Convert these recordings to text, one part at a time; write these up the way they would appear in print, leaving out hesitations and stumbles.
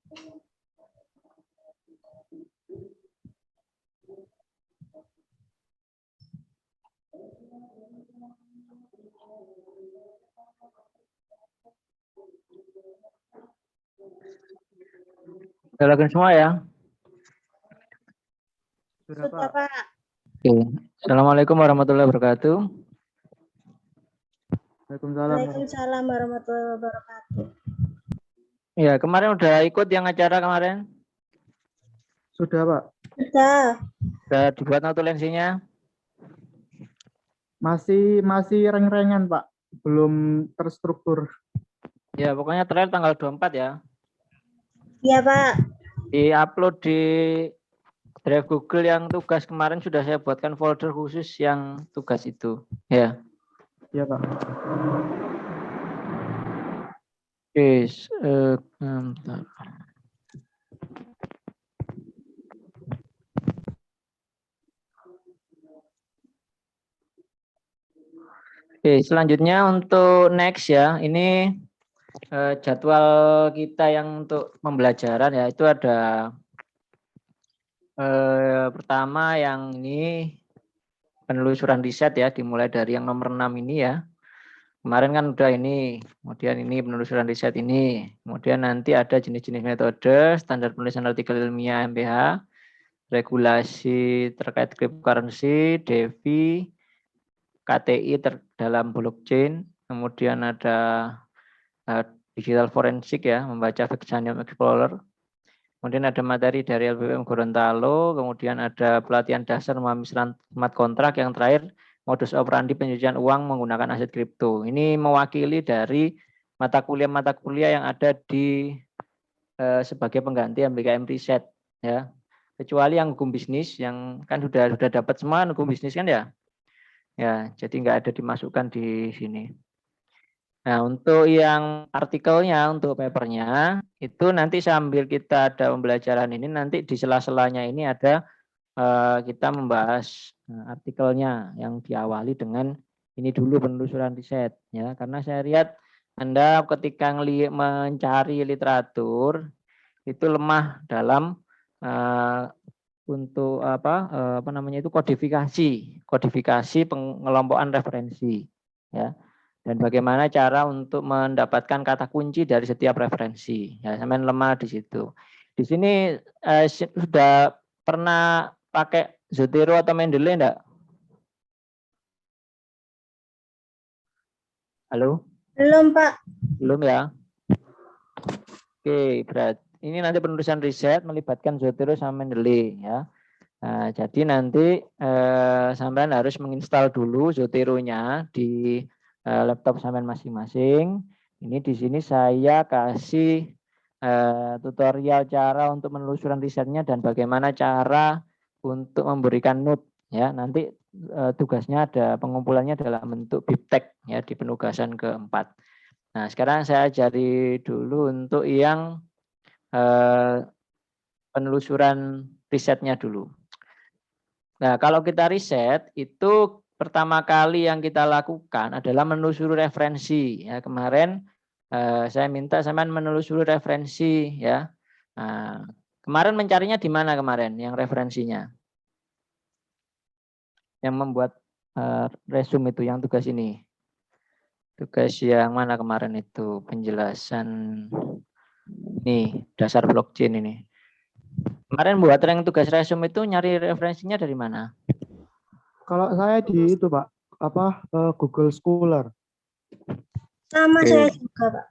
Sudah login semua ya? Sudah, Pak. Oke. Assalamualaikum warahmatullahi wabarakatuh. Waalaikumsalam warahmatullahi wabarakatuh. Ya, kemarin udah ikut yang acara kemarin? Sudah, Pak. Sudah dibuat notulensinya? Masih reng-rengan, Pak. Belum terstruktur. Ya, pokoknya trial tanggal 24 ya. Iya, Pak. Di-upload di drive Google yang tugas kemarin sudah saya buatkan folder khusus yang tugas itu. Ya. Iya, Pak. Oke, bentar. Oke, selanjutnya untuk next ya, ini jadwal kita yang untuk pembelajaran ya, itu ada pertama yang ini penelusuran riset ya, dimulai dari yang nomor 6 ini ya. Kemarin kan udah ini, kemudian ini penelusuran riset ini, kemudian nanti ada jenis-jenis metode, standar penulisan artikel ilmiah MPH, regulasi terkait cryptocurrency, DeFi, KTI dalam blockchain, kemudian ada digital forensik ya, membaca Vexanium Explorer, kemudian ada materi dari LBM Gorontalo, kemudian ada pelatihan dasar memahami smart contract, yang terakhir modus operandi pencucian uang menggunakan aset kripto. Ini mewakili dari mata kuliah yang ada di sebagai pengganti MBKM Riset ya. Kecuali yang hukum bisnis yang kan sudah dapat semua hukum bisnis kan ya. Ya, jadi nggak ada dimasukkan di sini. Nah, untuk yang artikelnya, untuk papernya, itu nanti sambil kita ada pembelajaran ini, nanti di sela-selanya ini ada kita membahas artikelnya yang diawali dengan ini dulu penelusuran riset ya, karena saya lihat Anda ketika mencari literatur itu lemah dalam untuk apa namanya itu kodifikasi pengelompokan referensi ya, dan bagaimana cara untuk mendapatkan kata kunci dari setiap referensi ya, sampai lemah di situ. Di sini sudah pernah pakai Zotero atau Mendeley enggak? Halo? Belum, Pak. Belum ya? Oke, berarti ini nanti penulisan riset melibatkan Zotero sama Mendeley ya. Nah, jadi nanti sampean harus menginstal dulu Zotero-nya di laptop sampean masing-masing. Ini di sini saya kasih tutorial cara untuk penelusuran risetnya dan bagaimana cara untuk memberikan note ya. Nanti tugasnya ada pengumpulannya dalam bentuk biptek ya di penugasan keempat. Nah, sekarang saya ajari dulu untuk yang penelusuran risetnya dulu. Nah, kalau kita riset itu pertama kali yang kita lakukan adalah menelusuri referensi. Ya, kemarin saya minta sampean menelusuri referensi ya. Nah, kemarin mencarinya di mana kemarin yang referensinya? Yang membuat resume itu yang tugas ini. Tugas yang mana kemarin itu penjelasan nih dasar blockchain ini. Kemarin buat yang tugas resume itu nyari referensinya dari mana? Kalau saya di itu, Pak, Google Scholar. Sama saya juga, Pak.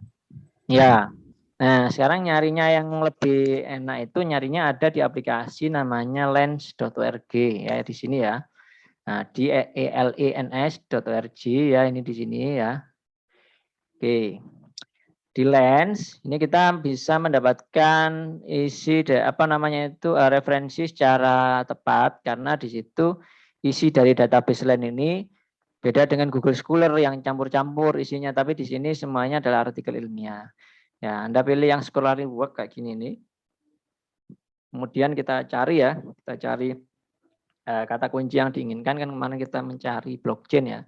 Ya. Nah, sekarang nyarinya yang lebih enak itu nyarinya ada di aplikasi namanya lens.org ya, di sini ya. Nah, di elens.org ya, ini di sini ya. Oke. Di Lens ini kita bisa mendapatkan isi apa namanya itu referensi secara tepat, karena di situ isi dari database Lens ini beda dengan Google Scholar yang campur-campur isinya, tapi di sini semuanya adalah artikel ilmiah. Ya, Anda pilih yang scholarly work kayak gini nih. Kemudian kita cari ya, kita cari kata kunci yang diinginkan, kan kemarin kita mencari blockchain ya.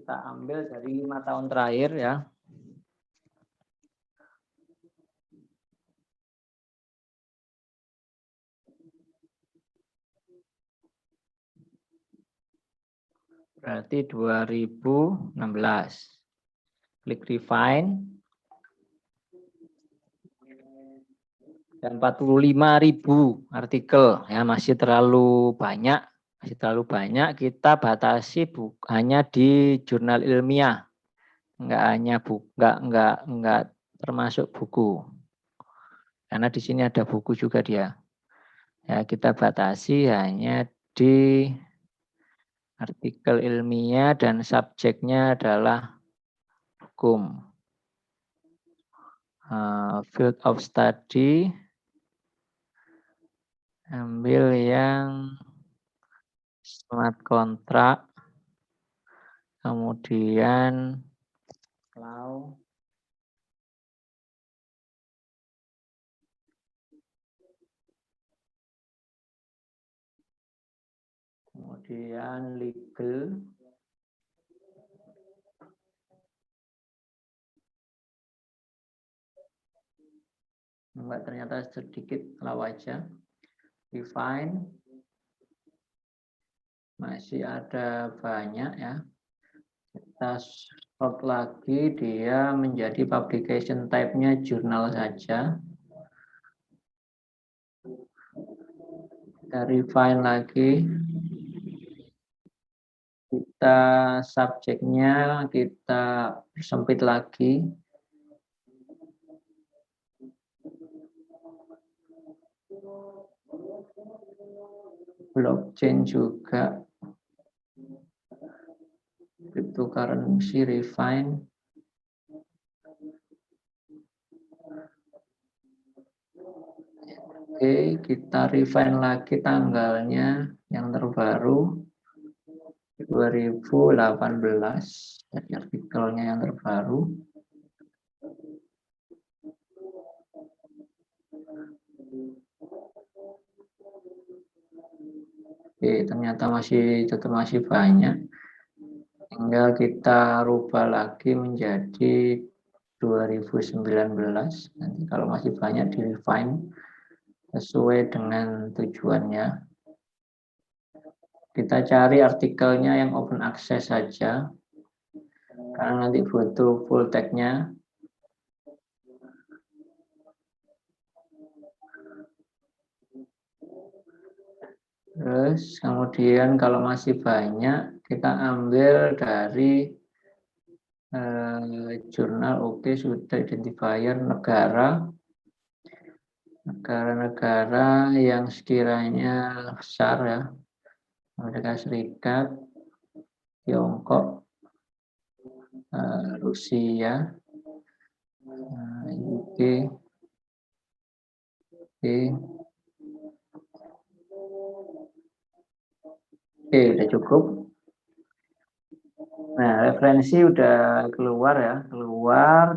kita ambil dari 5 tahun terakhir ya. Berarti 2016. Klik refine. Dan 45.000 artikel ya, masih terlalu banyak. Kita batasi hanya di jurnal ilmiah. Enggak termasuk buku. Karena di sini ada buku juga dia. Ya, kita batasi hanya di artikel ilmiah dan subjeknya adalah hukum. Field of study, ambil yang smart contract, kemudian law, kemudian legal, enggak, ternyata sedikit law aja. Define, masih ada banyak ya. Kita sort lagi, dia menjadi publication type-nya jurnal saja. Kita refine lagi. Kita subjeknya kita sempit lagi. Blockchain juga. Cryptocurrency refine. Oke, kita refine lagi tanggalnya yang terbaru 2018 dari artikelnya yang terbaru. Oke, ternyata tetap masih banyak. Tinggal kita rubah lagi menjadi 2019. Nanti kalau masih banyak di refine sesuai dengan tujuannya. Kita cari artikelnya yang open access saja, karena nanti butuh full tag-nya. Terus kemudian kalau masih banyak, kita ambil dari jurnal. Oke, sudah identifier negara. Negara-negara yang sekiranya besar ya. Amerika Serikat, Tiongkok, Rusia, UK, Oke, udah cukup. Nah, referensi udah keluar ya,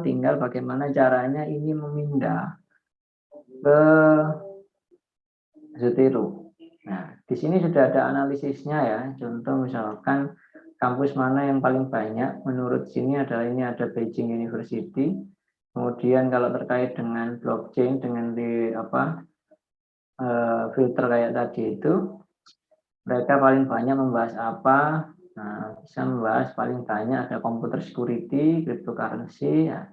tinggal bagaimana caranya ini memindah ke Zotero. Nah, di sini sudah ada analisisnya ya. Contoh misalkan kampus mana yang paling banyak, menurut sini adalah ini ada Beijing University. Kemudian kalau terkait dengan blockchain, dengan filter kayak tadi itu, mereka paling banyak membahas apa. Nah, bisa membahas paling banyak ada computer security, cryptocurrency. Ya.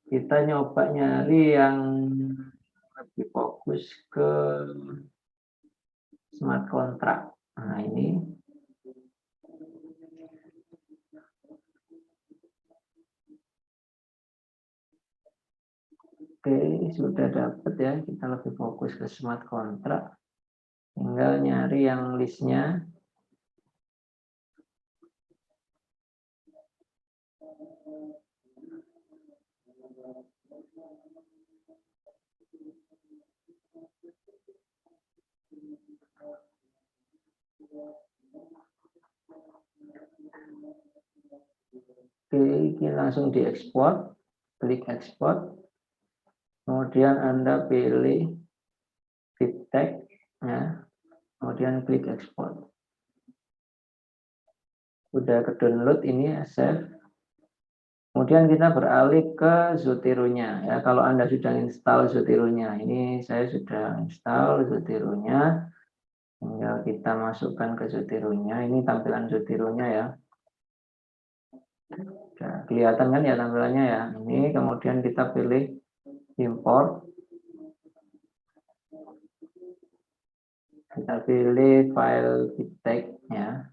Kita nyoba nyari yang lebih fokus ke smart contract. Nah, ini. Oke, sudah dapat ya. Kita lebih fokus ke smart contract. Tinggal nyari yang listnya. Oke, ini langsung diekspor, klik ekspor, kemudian Anda pilih fit tag, ya, kemudian klik ekspor. Udah ke download ini save. Kemudian kita beralih ke Zotero-nya ya. Kalau Anda sudah install Zotero-nya, ini saya sudah install Zotero-nya. Tinggal kita masukkan ke Zotero-nya. Ini tampilan Zotero-nya ya. Nah, kelihatan kan ya tampilannya ya. Ini kemudian kita pilih import. Kita pilih file bittex ya.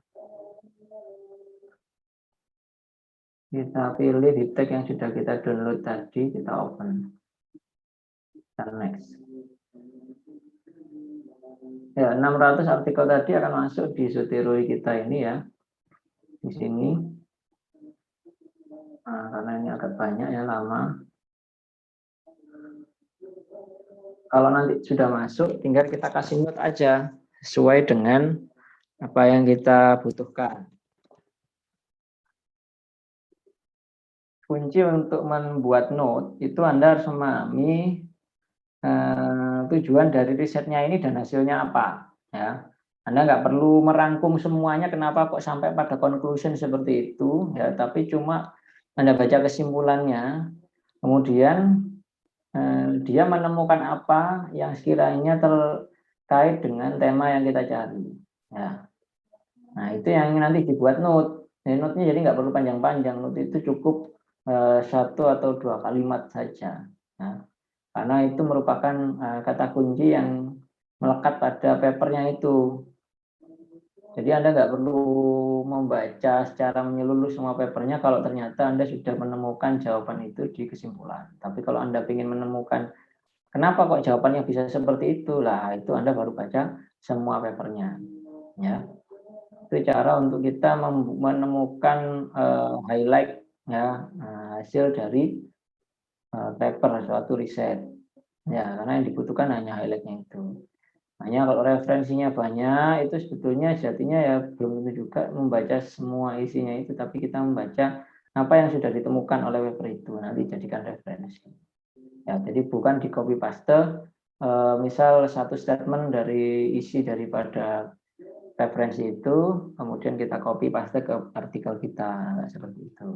Kita pilih bittex yang sudah kita download tadi, kita open. Dan next. Ya, 600 artikel tadi akan masuk di Zotero kita ini ya. Di sini. Nah, karena ini agak banyak ya, lama. Kalau nanti sudah masuk, tinggal kita kasih note aja sesuai dengan apa yang kita butuhkan. Kunci untuk membuat note itu Anda harus memahami tujuan dari risetnya ini dan hasilnya apa. Ya, Anda nggak perlu merangkum semuanya. Kenapa kok sampai pada conclusion seperti itu? Ya, tapi cuma Anda baca kesimpulannya, kemudian dia menemukan apa yang sekiranya terkait dengan tema yang kita cari. Ya. Nah, itu yang nanti dibuat note. Note-nya jadi nggak perlu panjang-panjang. Note itu cukup 1 atau 2 kalimat saja. Nah, karena itu merupakan kata kunci yang melekat pada papernya itu. Jadi Anda nggak perlu membaca secara menyeluruh semua papernya kalau ternyata Anda sudah menemukan jawaban itu di kesimpulan. Tapi kalau Anda ingin menemukan kenapa kok jawabannya bisa seperti itu, lah itu Anda baru baca semua papernya. Ya. Itu cara untuk kita menemukan highlight ya hasil dari paper suatu riset. Ya, karena yang dibutuhkan hanya highlightnya itu. Hanya kalau referensinya banyak, itu sebetulnya sejatinya ya belum tentu juga membaca semua isinya itu, tapi kita membaca apa yang sudah ditemukan oleh paper itu, nanti jadikan referensi. Ya, jadi bukan di copy paste, misal satu statement dari isi daripada referensi itu, kemudian kita copy paste ke artikel kita, seperti itu.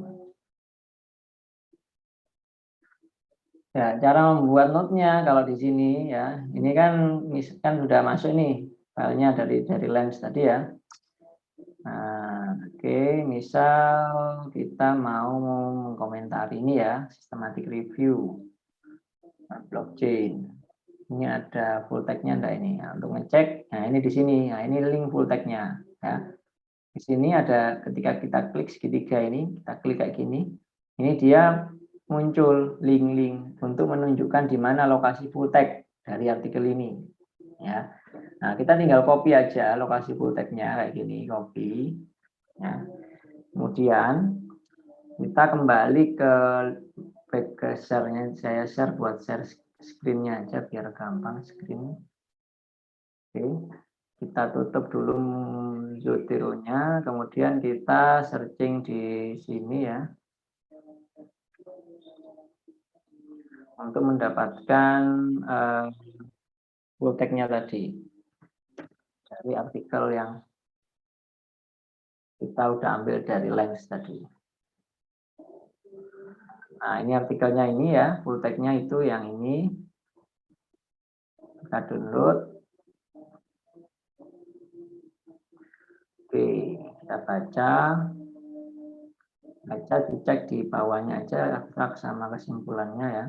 Ya, cara membuat note-nya kalau di sini ya, ini kan sudah masuk nih filenya dari Lens tadi ya. Nah, oke, misal kita mau mengomentari ini ya, systematic review blockchain. Ini ada full text-nya enggak ini? Nah, untuk ngecek, nah ini di sini, nah ini link full text-nya ya. Di sini ada ketika kita klik segitiga ini, kita klik kayak gini, ini dia muncul link-link untuk menunjukkan di mana lokasi full text dari artikel ini. Ya, nah kita tinggal copy aja lokasi full text-nya kayak gini, copy. Ya. Kemudian kita kembali ke back ke share-nya, saya share buat share screen-nya aja biar gampang screen. Oke. Kita tutup dulu Zotero-nya, kemudian kita searching di sini ya untuk mendapatkan full text-nya tadi dari artikel yang kita udah ambil dari Lens tadi. Nah, ini artikelnya ini ya, full text-nya itu yang ini. Kita download. Oke, kita baca, dicek di bawahnya aja abstrak sama kesimpulannya ya.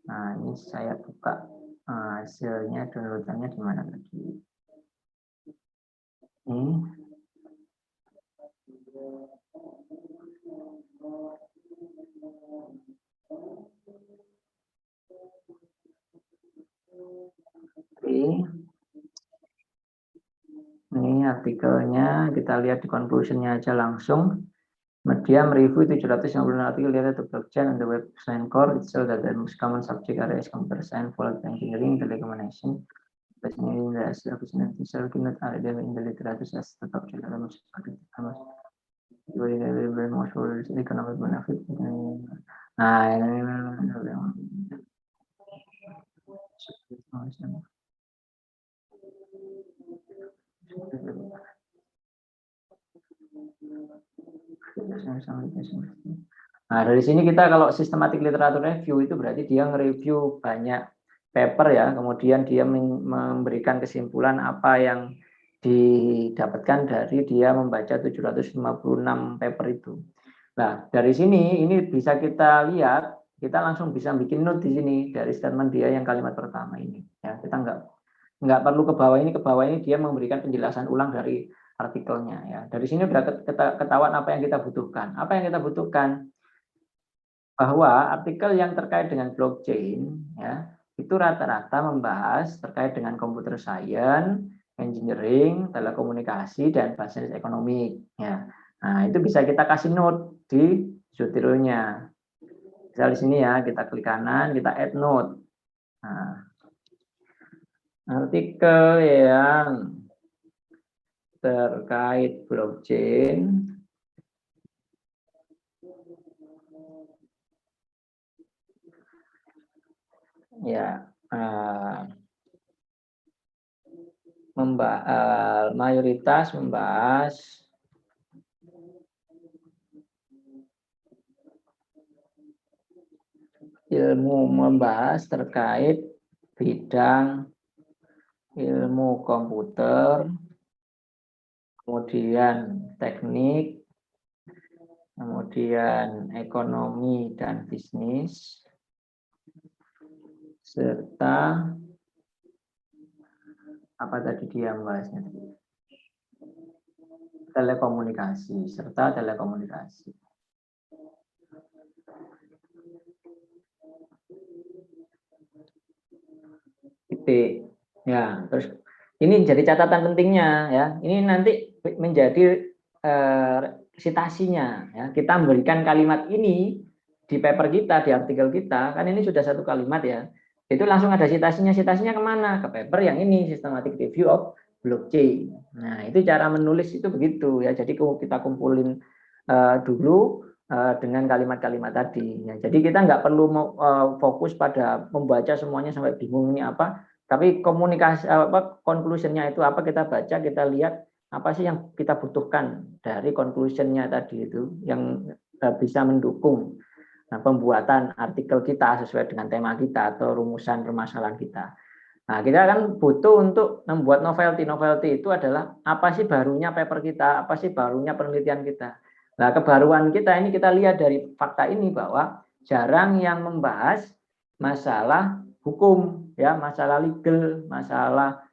Nah, ini saya buka hasilnya, downloadannya di mana tadi? Ini. Oke. Ini artikelnya, kita lihat di conclusion-nya aja langsung. Media mereview 796 artikel related to blockchain and the web design core. It shows that the most common subject areas computer science, followed by engineering, telecommunication, in the opportunity cannot are in the literature as the top most economic benefit. Nah, Nah, dari sini kita kalau systematic literature review itu berarti dia nge-review banyak paper ya, kemudian dia memberikan kesimpulan apa yang didapatkan dari dia membaca 756 paper itu. Nah, dari sini ini bisa kita lihat, kita langsung bisa bikin note di sini dari statement dia yang kalimat pertama ini. Ya, kita nggak perlu ke bawah ini dia memberikan penjelasan ulang dari artikelnya ya. Dari sini sudah ketahuan apa yang kita butuhkan. Apa yang kita butuhkan? Bahwa artikel yang terkait dengan blockchain ya itu rata-rata membahas terkait dengan computer science, engineering, telekomunikasi dan business ekonomi ya. Nah, itu bisa kita kasih note di judulnya. Misal di sini ya, kita klik kanan, kita add note. Nah, artikel yang terkait blockchain ya mayoritas membahas terkait bidang ilmu komputer, kemudian teknik, kemudian ekonomi dan bisnis, serta apa tadi dia membahasnya? Telekomunikasi, serta telekomunikasi. Titik. Ya, terus ini jadi catatan pentingnya ya. Ini nanti menjadi sitasinya ya. Kita memberikan kalimat ini di paper kita, di artikel kita, kan ini sudah satu kalimat ya. Itu langsung ada sitasinya. Sitasinya kemana? Ke paper yang ini, Systematic Review of Blockchain. Nah, itu cara menulis itu begitu ya. Jadi kita kumpulin dulu dengan kalimat-kalimat tadi. Ya, jadi kita nggak perlu fokus pada membaca semuanya sampai bingung ini apa. Tapi komunikasi conclusion-nya itu apa, kita baca, kita lihat apa sih yang kita butuhkan dari conclusion-nya tadi itu yang bisa mendukung pembuatan artikel kita sesuai dengan tema kita atau rumusan permasalahan kita. Nah, kita kan butuh untuk membuat novelty. Novelty itu adalah apa sih barunya paper kita, apa sih barunya penelitian kita. Nah, kebaruan kita ini kita lihat dari fakta ini bahwa jarang yang membahas masalah hukum ya, masalah legal, masalah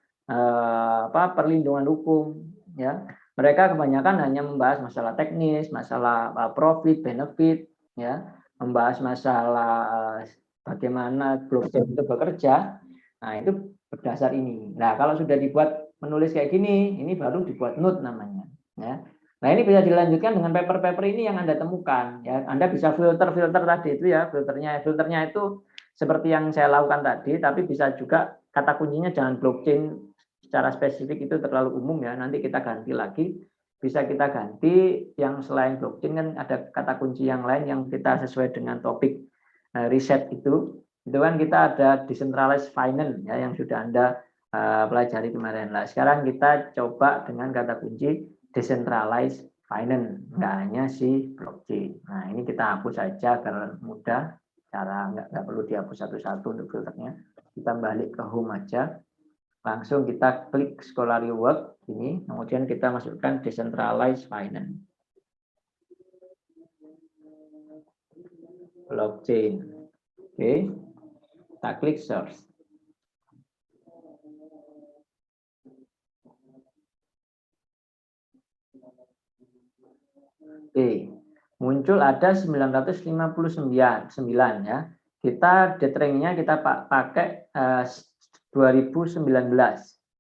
perlindungan hukum ya. Mereka kebanyakan hanya membahas masalah teknis, masalah profit, benefit ya, membahas masalah bagaimana blockchain itu bekerja. Nah, itu berdasar ini. Nah, kalau sudah dibuat menulis kayak gini, ini baru dibuat note namanya ya. Nah, ini bisa dilanjutkan dengan paper-paper ini yang Anda temukan ya. Anda bisa filter tadi itu ya, filternya itu seperti yang saya lakukan tadi, tapi bisa juga kata kuncinya jangan blockchain secara spesifik, itu terlalu umum ya. Nanti kita ganti lagi, bisa kita ganti yang selain blockchain kan ada kata kunci yang lain yang kita sesuai dengan topik riset itu kan kita ada decentralized finance ya yang sudah Anda pelajari kemarin. Nah, sekarang kita coba dengan kata kunci decentralized finance, nggak hanya si blockchain. Nah, ini kita hapus saja agar mudah, cara nggak perlu dihapus satu-satu untuk filternya. Kita balik ke home aja, langsung kita klik scholarly work ini, kemudian kita masukkan decentralized finance, blockchain. Oke, kita klik search. Oke, muncul ada 959 ya. Kita deteringnya kita pakai 2019.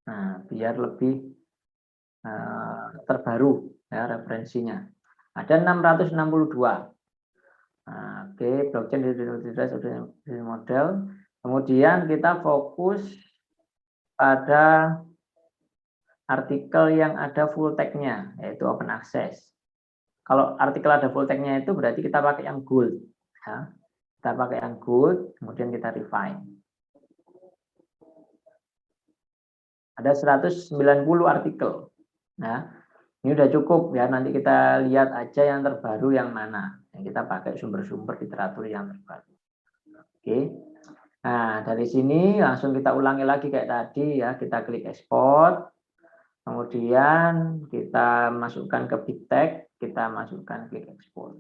Nah, biar lebih terbaru ya referensinya. Ada 662. Nah, oke, blockchain model. Kemudian kita fokus pada artikel yang ada full text-nya, yaitu open access. Kalau artikel ada full text-nya itu berarti kita pakai yang gold. Ya. Kita pakai yang gold, kemudian kita refine. Ada 190 artikel. Ya. Ini udah cukup ya, nanti kita lihat aja yang terbaru yang mana. Kita pakai sumber-sumber literatur yang terbaru. Oke. Nah, dari sini langsung kita ulangi lagi kayak tadi ya, kita klik ekspor. Kemudian kita masukkan ke BibTeX, kita masukkan klik ekspor.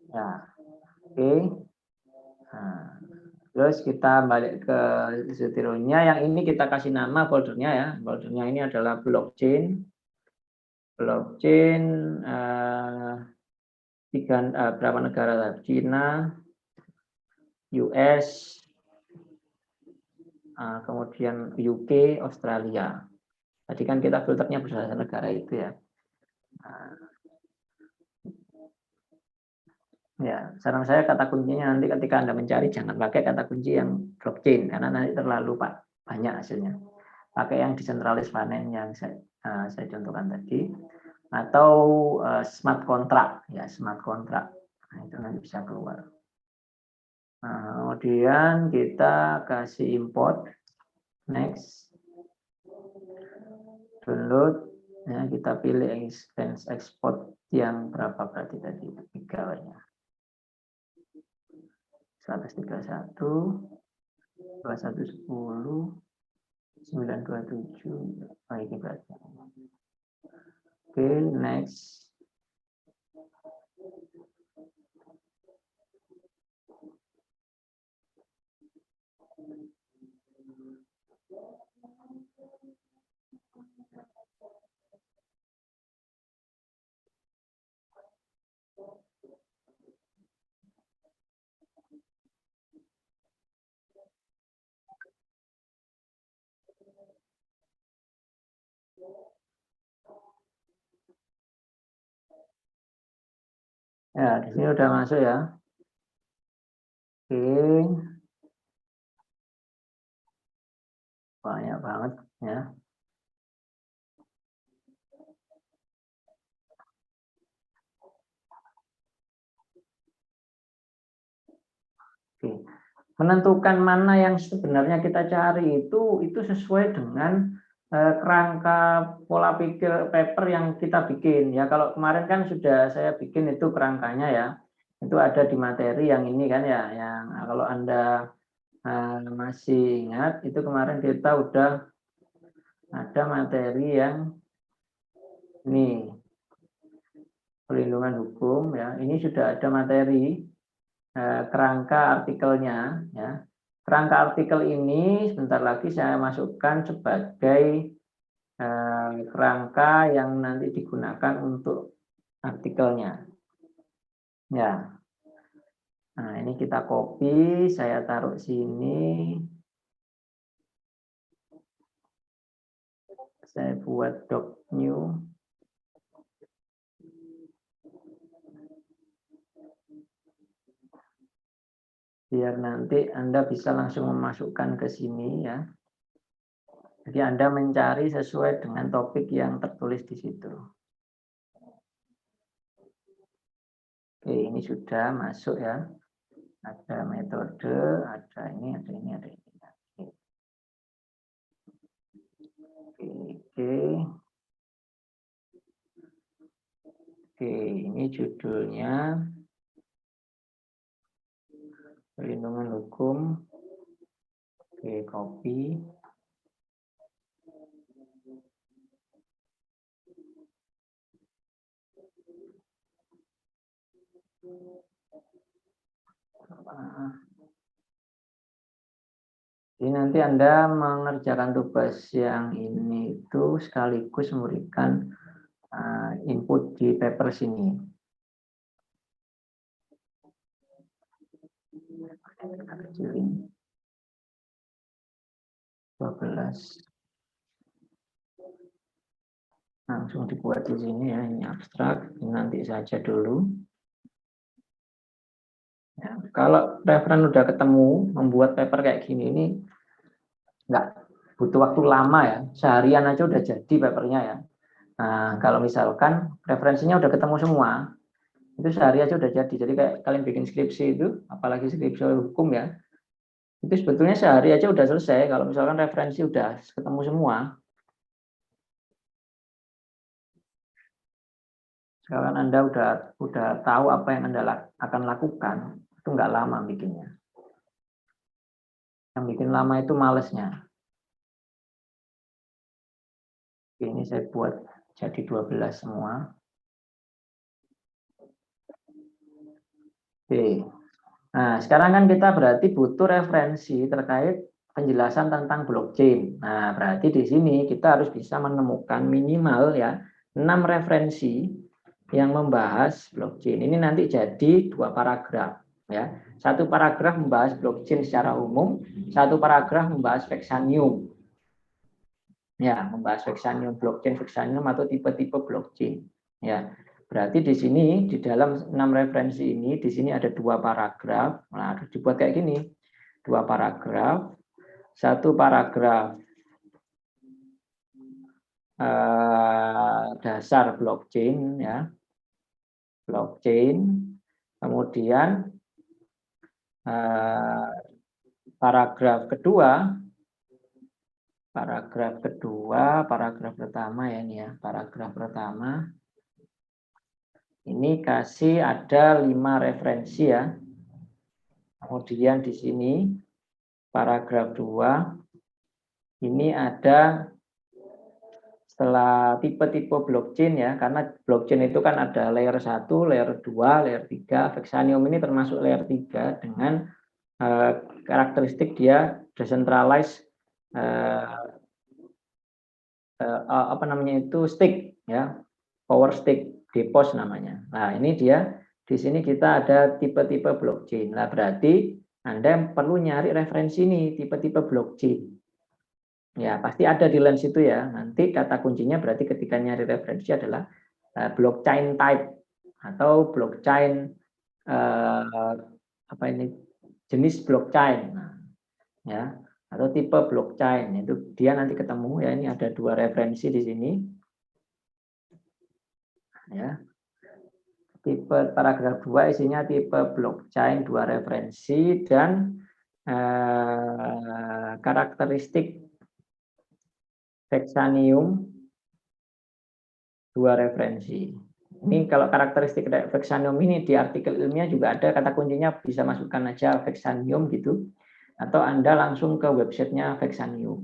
Ya. Oke. Nah, terus kita balik ke Zotero-nya, yang ini kita kasih nama foldernya ya. Foldernya ini adalah blockchain. Blockchain berapa negara tadi? China, US, kemudian UK, Australia. Tadi kan kita filternya berdasarkan negara itu ya. Ya, saran saya kata kuncinya nanti ketika Anda mencari jangan pakai kata kunci yang blockchain karena nanti terlalu banyak hasilnya. Pakai yang decentralized finance yang saya contohkan tadi, atau smart contract ya, smart contract. Nah, itu nanti bisa keluar. Nah, kemudian kita kasih import, next, download, ya, kita pilih expense export yang berapa berarti tadi 3-nya. 131, 2110, 927. Oh, ini berarti. Oke, next. Ya, di sini udah masuk ya. Oke. Banyak banget ya. Oke. Menentukan mana yang sebenarnya kita cari itu sesuai dengan kerangka pola pikir paper yang kita bikin ya. Kalau kemarin kan sudah saya bikin itu kerangkanya ya, itu ada di materi yang ini kan ya, yang kalau Anda masih ingat itu kemarin kita udah ada materi yang ini perlindungan hukum ya, ini sudah ada materi kerangka artikelnya ya. Kerangka artikel ini sebentar lagi saya masukkan sebagai kerangka yang nanti digunakan untuk artikelnya. Ya. Nah, ini kita copy, saya taruh sini. Saya buat doc new. Biar nanti Anda bisa langsung memasukkan ke sini ya. Jadi Anda mencari sesuai dengan topik yang tertulis di situ. Oke, ini sudah masuk ya. Ada metode, ada ini, ada ini, ada ini. Oke, ini judulnya perlindungan hukum. Oke, copy. Jadi nanti Anda mengerjakan tugas yang ini itu sekaligus memberikan input di paper sini. Kita kecilin. 12. Langsung dibuat di sini ya, ini abstrak, nanti saja dulu. Ya, kalau referen udah ketemu membuat paper kayak gini ini nggak butuh waktu lama ya, seharian aja udah jadi papernya ya. Nah, kalau misalkan referensinya udah ketemu semua, itu sehari aja udah jadi. Jadi kayak kalian bikin skripsi itu, apalagi skripsi hukum ya, itu sebetulnya sehari aja udah selesai kalau misalkan referensi udah ketemu semua. Sekarang Anda udah tahu apa yang Anda akan lakukan, itu nggak lama bikinnya. Yang bikin lama itu malesnya. Ini saya buat jadi 12 semua. Oke. Nah, sekarang kan kita berarti butuh referensi terkait penjelasan tentang blockchain. Nah, berarti di sini kita harus bisa menemukan minimal ya 6 referensi yang membahas blockchain. Ini nanti jadi 2 paragraf ya. 1 paragraf membahas blockchain secara umum, 1 paragraf membahas Vexanium. Ya, membahas Vexanium, blockchain Vexanium atau tipe-tipe blockchain. Ya, berarti di sini di dalam 6 referensi ini di sini ada 2 paragraf. Nah, dibuat kayak gini. 2 paragraf, 1 paragraf dasar blockchain ya. Blockchain. Kemudian paragraf kedua, paragraf pertama ya ini ya, paragraf pertama ini kasih ada 5 referensi ya. Kemudian di sini paragraf 2 ini ada setelah tipe-tipe blockchain ya, karena blockchain itu kan ada layer 1, layer 2, layer 3. Vexanium ini termasuk layer 3 dengan karakteristik dia decentralized apa namanya itu stick ya, power stick, DPoS namanya. Nah, ini dia di sini kita ada tipe-tipe blockchain. Nah, berarti Anda perlu nyari referensi ini tipe-tipe blockchain. Ya, pasti ada di lens itu ya. Nanti kata kuncinya berarti ketika nyari referensi adalah blockchain type atau blockchain apa ini jenis blockchain. Nah, ya, atau tipe blockchain itu dia nanti ketemu ya. Ini ada 2 referensi di sini. Ya. Tipe paragraf 2 isinya tipe blockchain 2 referensi dan karakteristik Vexanium 2 referensi. Ini kalau karakteristik Vexanium ini di artikel ilmiah juga ada kata kuncinya, bisa masukkan aja Vexanium gitu. Atau Anda langsung ke websitenya Vexanium.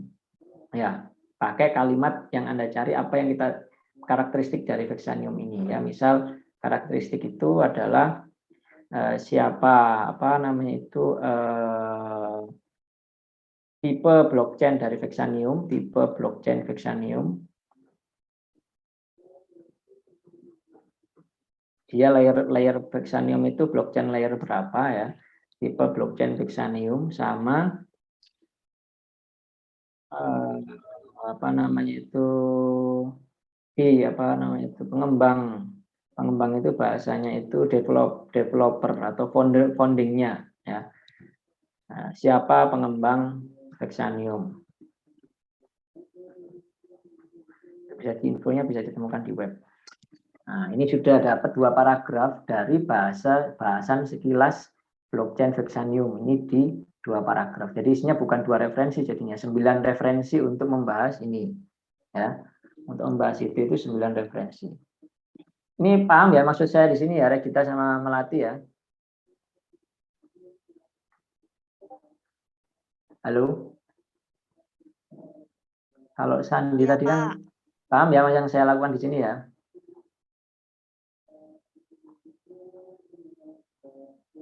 Ya, pakai kalimat yang Anda cari apa yang kita karakteristik dari Vexanium ini ya. Misal karakteristik itu adalah tipe blockchain dari Vexanium, tipe blockchain Vexanium. Dia layer Vexanium itu blockchain layer berapa ya? Tipe blockchain Vexanium sama pengembang itu bahasanya itu developer atau foundingnya ya. Nah, siapa pengembang Vexanium? Infonya bisa ditemukan di web. Nah, ini sudah dapat 2 paragraf dari bahasan sekilas blockchain Vexanium. Ini di 2 paragraf. Jadi isinya bukan 2 referensi, jadinya 9 referensi untuk membahas ini. Ya, untuk membahas itu 9 referensi. Ini paham ya maksud saya di sini ya, Regita sama Melati ya. Halo. Kalau Sandi ya, tadi kan paham ya yang saya lakukan di sini ya.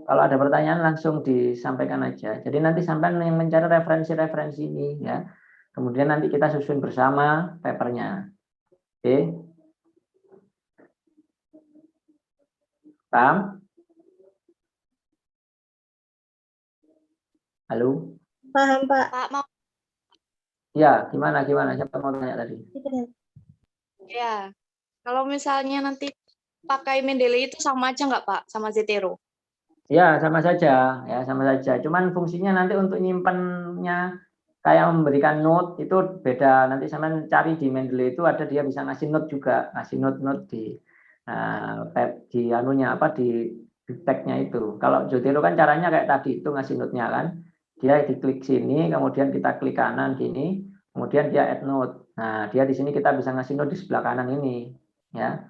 Kalau ada pertanyaan langsung disampaikan aja. Jadi nanti sampai yang mencari referensi-referensi ini ya. Kemudian nanti kita susun bersama papernya. Oke. Paham? Halo? Paham, Pak. Pak, mau ya, gimana? Siapa mau tanya tadi? ya, kalau misalnya nanti pakai Mendeley itu sama aja nggak Pak sama Zotero? Ya, sama saja. Ya, sama saja. Cuman fungsinya nanti untuk nyimpennya kayak memberikan note itu beda. Nanti sampean cari di Mendeley itu ada, dia bisa ngasih note juga, ngasih note di di anunya di tag-nya itu. Kalau Zotero kan caranya kayak tadi itu ngasih note-nya kan. Dia diklik sini, kemudian kita klik kanan gini, kemudian dia add note. Nah, dia di sini kita bisa ngasih note di sebelah kanan ini, ya.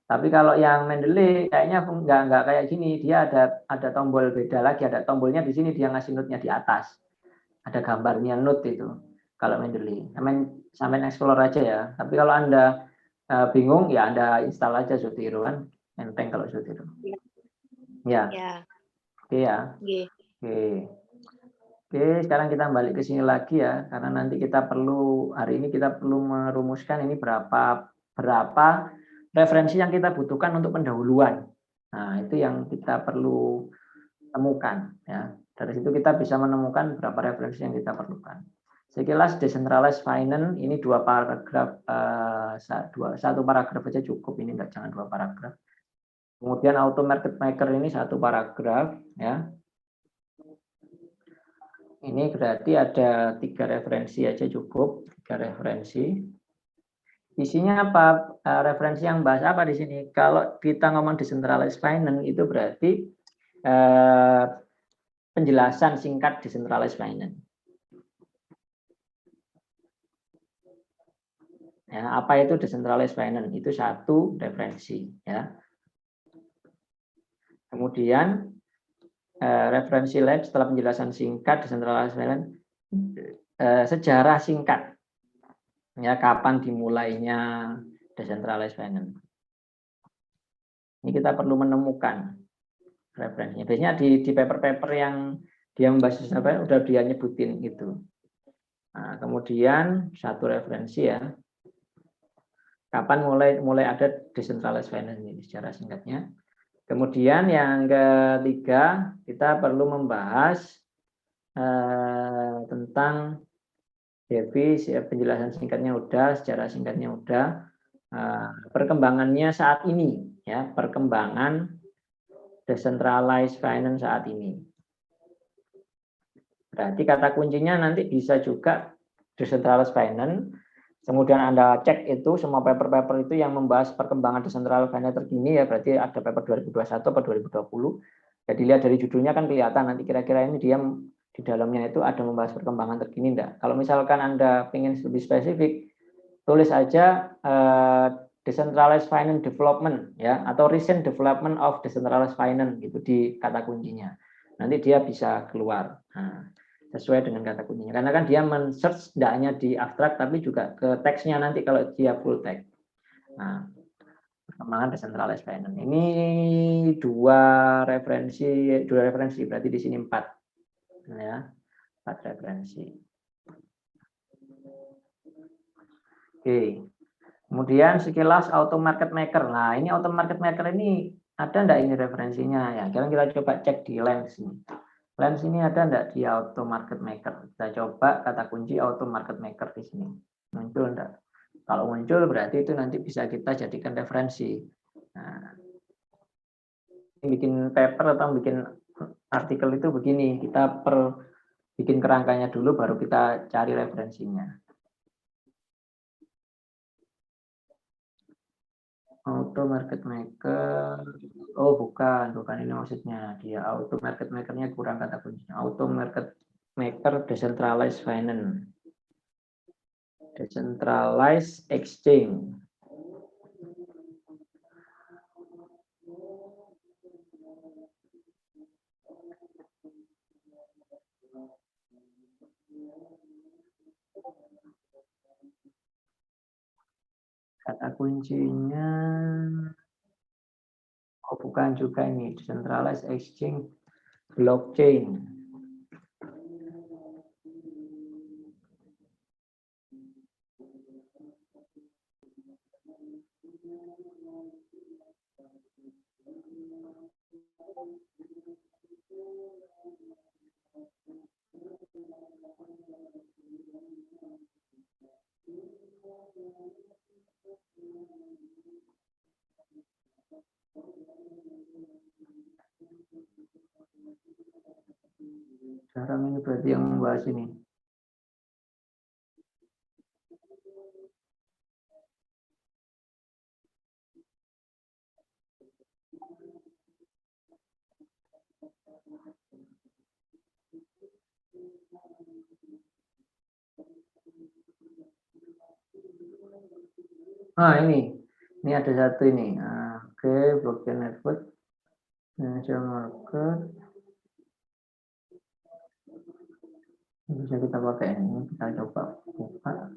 Tapi kalau yang Mendeley kayaknya nggak kayak gini. Dia ada tombol beda lagi, ada tombolnya di sini, dia ngasih node-nya di atas. Ada gambarnya node itu. Kalau Mendeley, sampai explore aja ya. Tapi kalau Anda bingung ya Anda install aja Zotero kan, enteng kalau Zotero. Ya. Ya. Oke ya. Oke. Oke, sekarang kita balik ke sini lagi ya, karena nanti hari ini kita perlu merumuskan ini berapa referensi yang kita butuhkan untuk pendahuluan. Nah, itu yang kita perlu temukan ya. Dari situ kita bisa menemukan berapa referensi yang kita perlukan. Sekilas decentralized finance ini 2 paragraf, satu paragraf aja cukup, ini jangan 2 paragraf. Kemudian auto market maker ini 1 paragraf ya. Ini berarti ada 3 referensi aja cukup, 3 referensi. Isinya apa? Referensi yang bahas apa di sini? Kalau kita ngomong decentralized finance itu berarti penjelasan singkat decentralized finance. Ya, apa itu decentralized finance? Itu 1 referensi ya. Kemudian referensi lain setelah penjelasan singkat decentralized finance, sejarah singkat. Ya, kapan dimulainya decentralized finance. Ini kita perlu menemukan referensinya. Biasanya di paper-paper yang dia membahas apa udah dia nyebutin gitu. Nah, kemudian 1 referensi ya. Kapan mulai ada decentralized finance ini secara singkatnya. Kemudian yang ketiga, kita perlu membahas tentang definisi, penjelasan singkatnya udah, secara singkatnya udah, perkembangannya saat ini ya, perkembangan decentralized finance saat ini. Berarti kata kuncinya nanti bisa juga decentralized finance. Kemudian Anda cek itu semua paper-paper itu yang membahas perkembangan decentralized finance terkini ya, berarti ada paper 2021 atau 2020. Jadi lihat dari judulnya kan kelihatan nanti kira-kira ini dia di dalamnya itu ada membahas perkembangan terkini enggak. Kalau misalkan Anda ingin lebih spesifik, tulis aja decentralized finance development ya, atau recent development of decentralized finance gitu di kata kuncinya. Nanti dia bisa keluar. Nah, sesuai dengan kata kuncinya. Karena kan dia men-search tidak hanya di abstrak tapi juga ke teksnya nanti kalau dia full text. Nah, perkembangan decentralized finance. Ini 2 referensi berarti di sini 4. Ya. 4 referensi. Oke. Kemudian sekilas auto market maker. Nah, ini auto market maker ini ada enggak ini referensinya ya? Sekarang kita coba cek di Lens ini. Lens ini ada enggak di auto market maker? Kita coba kata kunci auto market maker di sini. Muncul enggak? Kalau muncul berarti itu nanti bisa kita jadikan referensi. Nah, bikin paper atau bikin artikel itu begini, kita bikin kerangkanya dulu baru kita cari referensinya. Auto market maker, oh bukan ini maksudnya. Dia auto market makernya kurang kata kuncinya. Auto market maker decentralized finance, decentralized exchange. Kata kuncinya, oh bukan juga ini, decentralized exchange blockchain. Sekarang ini berarti yang membahas ini. Nah ini ada satu ini. Oke, blockchain network, financial market. Bisa kita pakai ini, kita coba buka.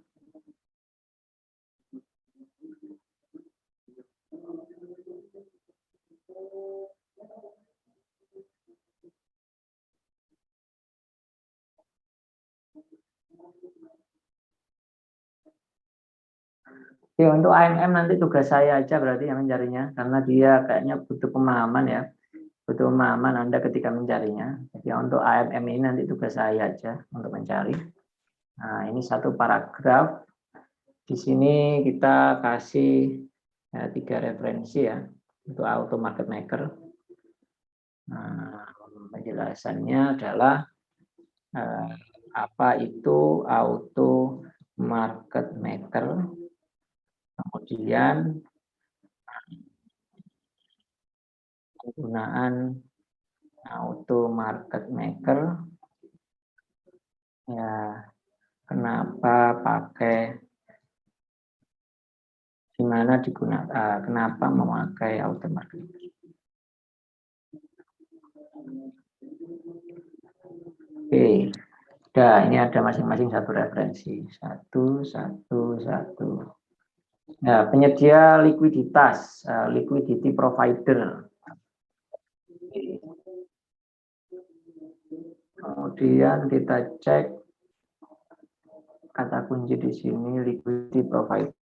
Oke, untuk AMM nanti tugas saya aja berarti yang mencarinya, karena dia kayaknya butuh pemahaman ya, butuh pemahaman Anda ketika mencarinya. Jadi untuk AMM ini nanti tugas saya aja untuk mencari. Nah, ini satu paragraf. Di sini kita kasih 3 referensi ya untuk auto market maker. Nah, penjelasannya adalah apa itu auto market maker. Kemudian penggunaan auto market maker, ya kenapa pakai, gimana digunakan, kenapa memakai auto market maker. Oke, udah ini ada masing-masing satu referensi, satu. Nah, penyedia likuiditas, liquidity provider. Kemudian kita cek kata kunci di sini liquidity provider.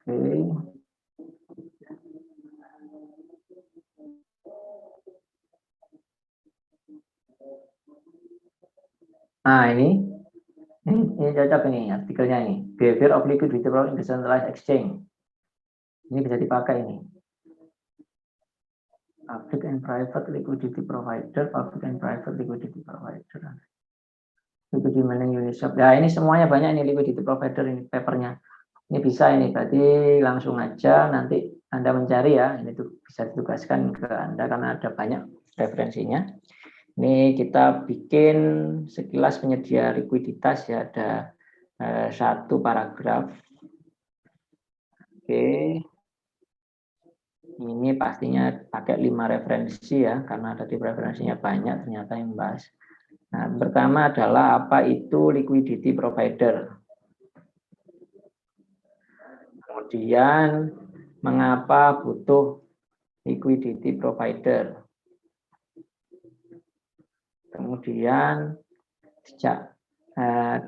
Oke. Nah, ini cocok ini artikelnya ini. Behavior of liquidity provider in decentralized exchange. Ini bisa dipakai ini. Public and private liquidity provider, public and private liquidity provider. Liquidity mining Uniswap. Ya, ini semuanya banyak ini liquidity provider ini papernya. Ini bisa ini, berarti langsung aja nanti Anda mencari ya. Ini tuh bisa ditugaskan ke Anda karena ada banyak referensinya. Ini kita bikin sekilas penyedia likuiditas ya, ada satu paragraf. Oke. Ini pastinya pakai 5 referensi ya, karena tadi referensinya banyak ternyata yang bahas. Nah, pertama adalah apa itu liquidity provider. Kemudian mengapa butuh liquidity provider. Kemudian sejak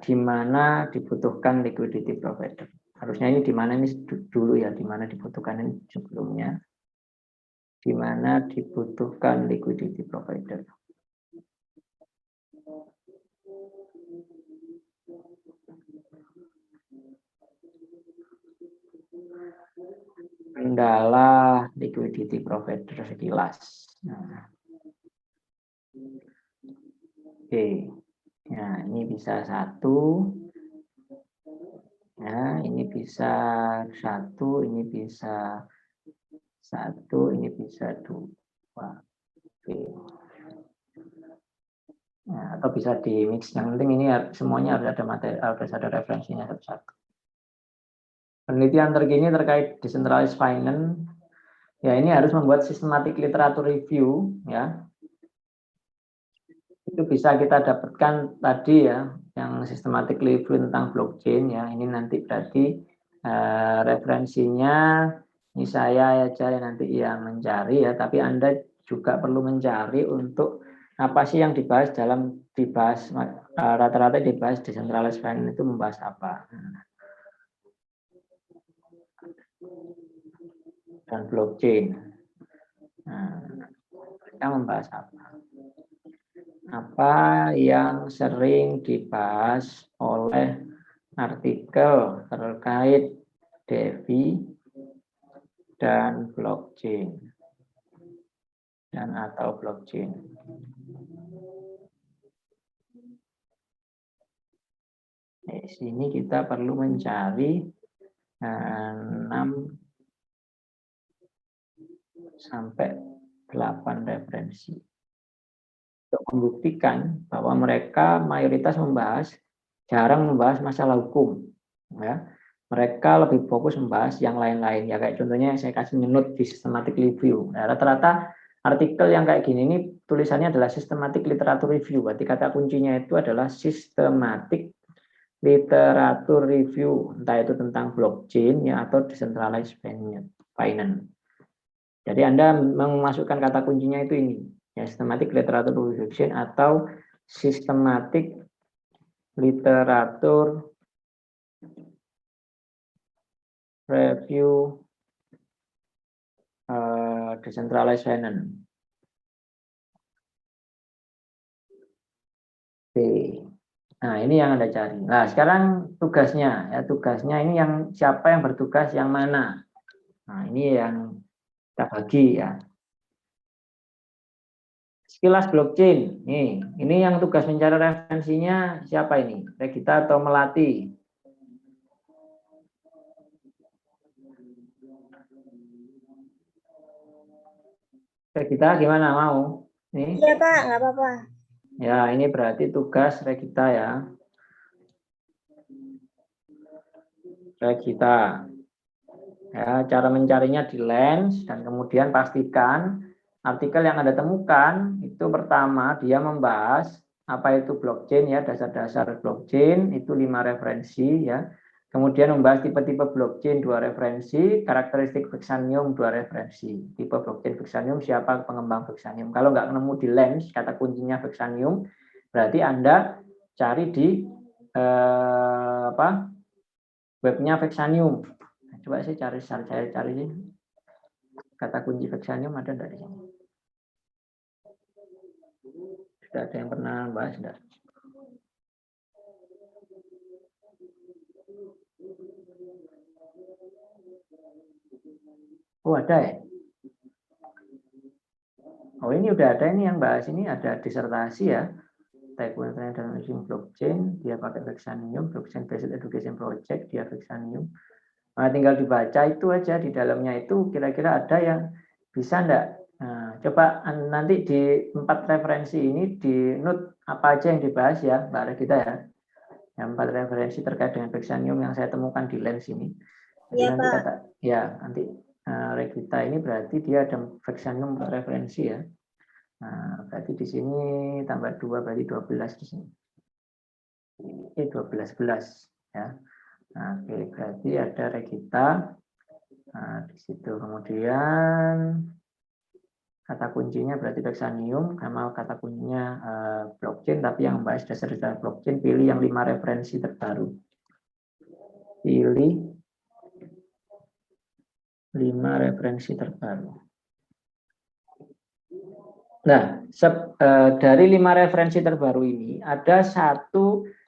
di mana dibutuhkan liquidity provider. Harusnya ini di mana ini dulu ya, di mana dibutuhkan ini sebelumnya. Di mana dibutuhkan liquidity provider. Kendala liquidity provider sekilas. Nah. Oke, nah ini bisa 1, ya ini bisa 1, ini bisa 1, ini bisa 2. Oke. Nah, atau bisa di mix. Yang penting ini semuanya harus ada materi, harus ada referensinya satu-satu. Penelitian terkini terkait decentralized finance, ya ini harus membuat systematic literature review, ya. Itu bisa kita dapatkan tadi ya, yang systematic review tentang blockchain ya. Ini nanti berarti referensinya ini saya aja nanti yang mencari ya, tapi Anda juga perlu mencari untuk apa sih yang dibahas rata-rata dibahas decentralized finance itu membahas apa. Dan blockchain. Nah, kita membahas apa? Apa yang sering dibahas oleh artikel terkait DeFi dan blockchain dan atau blockchain. Di sini kita perlu mencari 6 sampai 8 referensi. untuk membuktikan bahwa mereka mayoritas jarang membahas masalah hukum, ya. Mereka lebih fokus membahas yang lain-lain, ya kayak contohnya saya kasih note di systematic review. Nah, rata-rata artikel yang kayak gini ini tulisannya adalah systematic literature review. Berarti kata kuncinya itu adalah systematic literature review, entah itu tentang blockchain ya atau decentralized finance. Jadi Anda memasukkan kata kuncinya itu ini, ya systematic literature review atau systematic literature review decentralized finance. Oke. Nah, ini yang Anda cari. Nah, sekarang tugasnya, ya tugasnya ini yang siapa yang bertugas yang mana. Nah, ini yang kita bagi ya. Sekilas blockchain. Nih, ini yang tugas mencari referensinya siapa ini? Regita atau Melati? Regita gimana mau? Nih. Iya Pak, nggak apa-apa. Ya, ini berarti tugas Regita ya. Regita. Ya, cara mencarinya di Lens dan kemudian pastikan artikel yang Anda temukan itu pertama dia membahas apa itu blockchain ya, dasar-dasar blockchain itu 5 referensi ya. Kemudian membahas tipe-tipe blockchain 2 referensi, karakteristik Vexanium 2 referensi. Tipe blockchain Vexanium, siapa pengembang Vexanium. Kalau nggak nemu di Lens kata kuncinya Vexanium, berarti Anda cari di webnya Vexanium. Coba saya cari kata kunci Vexanium ada enggak di sini? Sudah ada yang pernah bahas enggak? Oh, ada ya? Oh, ini udah ada ini yang bahas ini ada disertasi ya. Taekwondo dan blockchain, dia pakai Vexanium, blockchain based education project, dia Vexanium. Nah, tinggal dibaca itu aja di dalamnya itu kira-kira ada yang bisa enggak. Nah, coba nanti di 4 referensi ini di note apa aja yang dibahas ya, Mbak Regita ya. Yang 4 referensi terkait dengan Vexanium yang saya temukan di Lens ini. Jadi Iya nanti Pak. nanti Regita ini berarti dia ada Vexanium 4 referensi ya. Nah, berarti di sini tambah 2 berarti 12 di sini. Ini 12 ya. Nah, oke, berarti ada Regita. Nah, di situ kemudian kata kuncinya berarti Vexanium, sama kata kuncinya blockchain, tapi yang membahas dasar-dasar blockchain, pilih yang 5 referensi terbaru. Pilih 5 referensi terbaru. Nah, dari 5 referensi terbaru ini, ada 1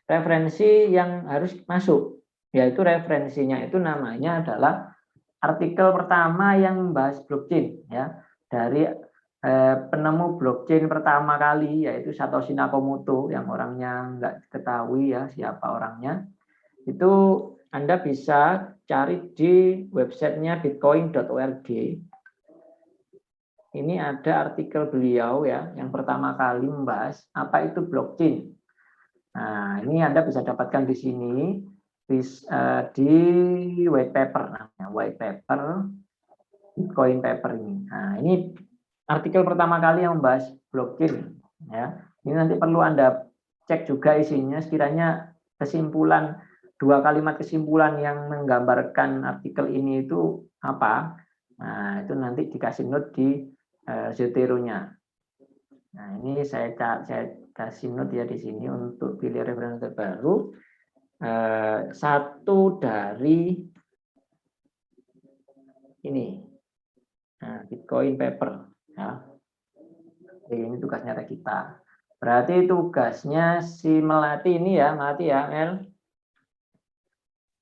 referensi yang harus masuk, yaitu referensinya itu namanya adalah artikel pertama yang membahas blockchain, ya, dari penemu blockchain pertama kali, yaitu Satoshi Nakamoto, yang orangnya nggak ketahui ya siapa orangnya. Itu Anda bisa cari di websitenya bitcoin.org. Ini ada artikel beliau ya, yang pertama kali membahas apa itu blockchain. Nah, ini Anda bisa dapatkan di sini di white paper, namanya white paper Bitcoin paper ini. Nah, ini artikel pertama kali yang membahas blockchain ya. Ini nanti perlu Anda cek juga isinya, sekiranya kesimpulan 2 kalimat kesimpulan yang menggambarkan artikel ini itu apa. Nah, itu nanti dikasih note di Zotero-nya. Nah, ini saya kasih note ya di sini untuk pilih referensi terbaru. 1 dari ini, Bitcoin paper. Ya. Ini tugasnya kita. Berarti tugasnya si Melati ini ya, Melati ya, Mel?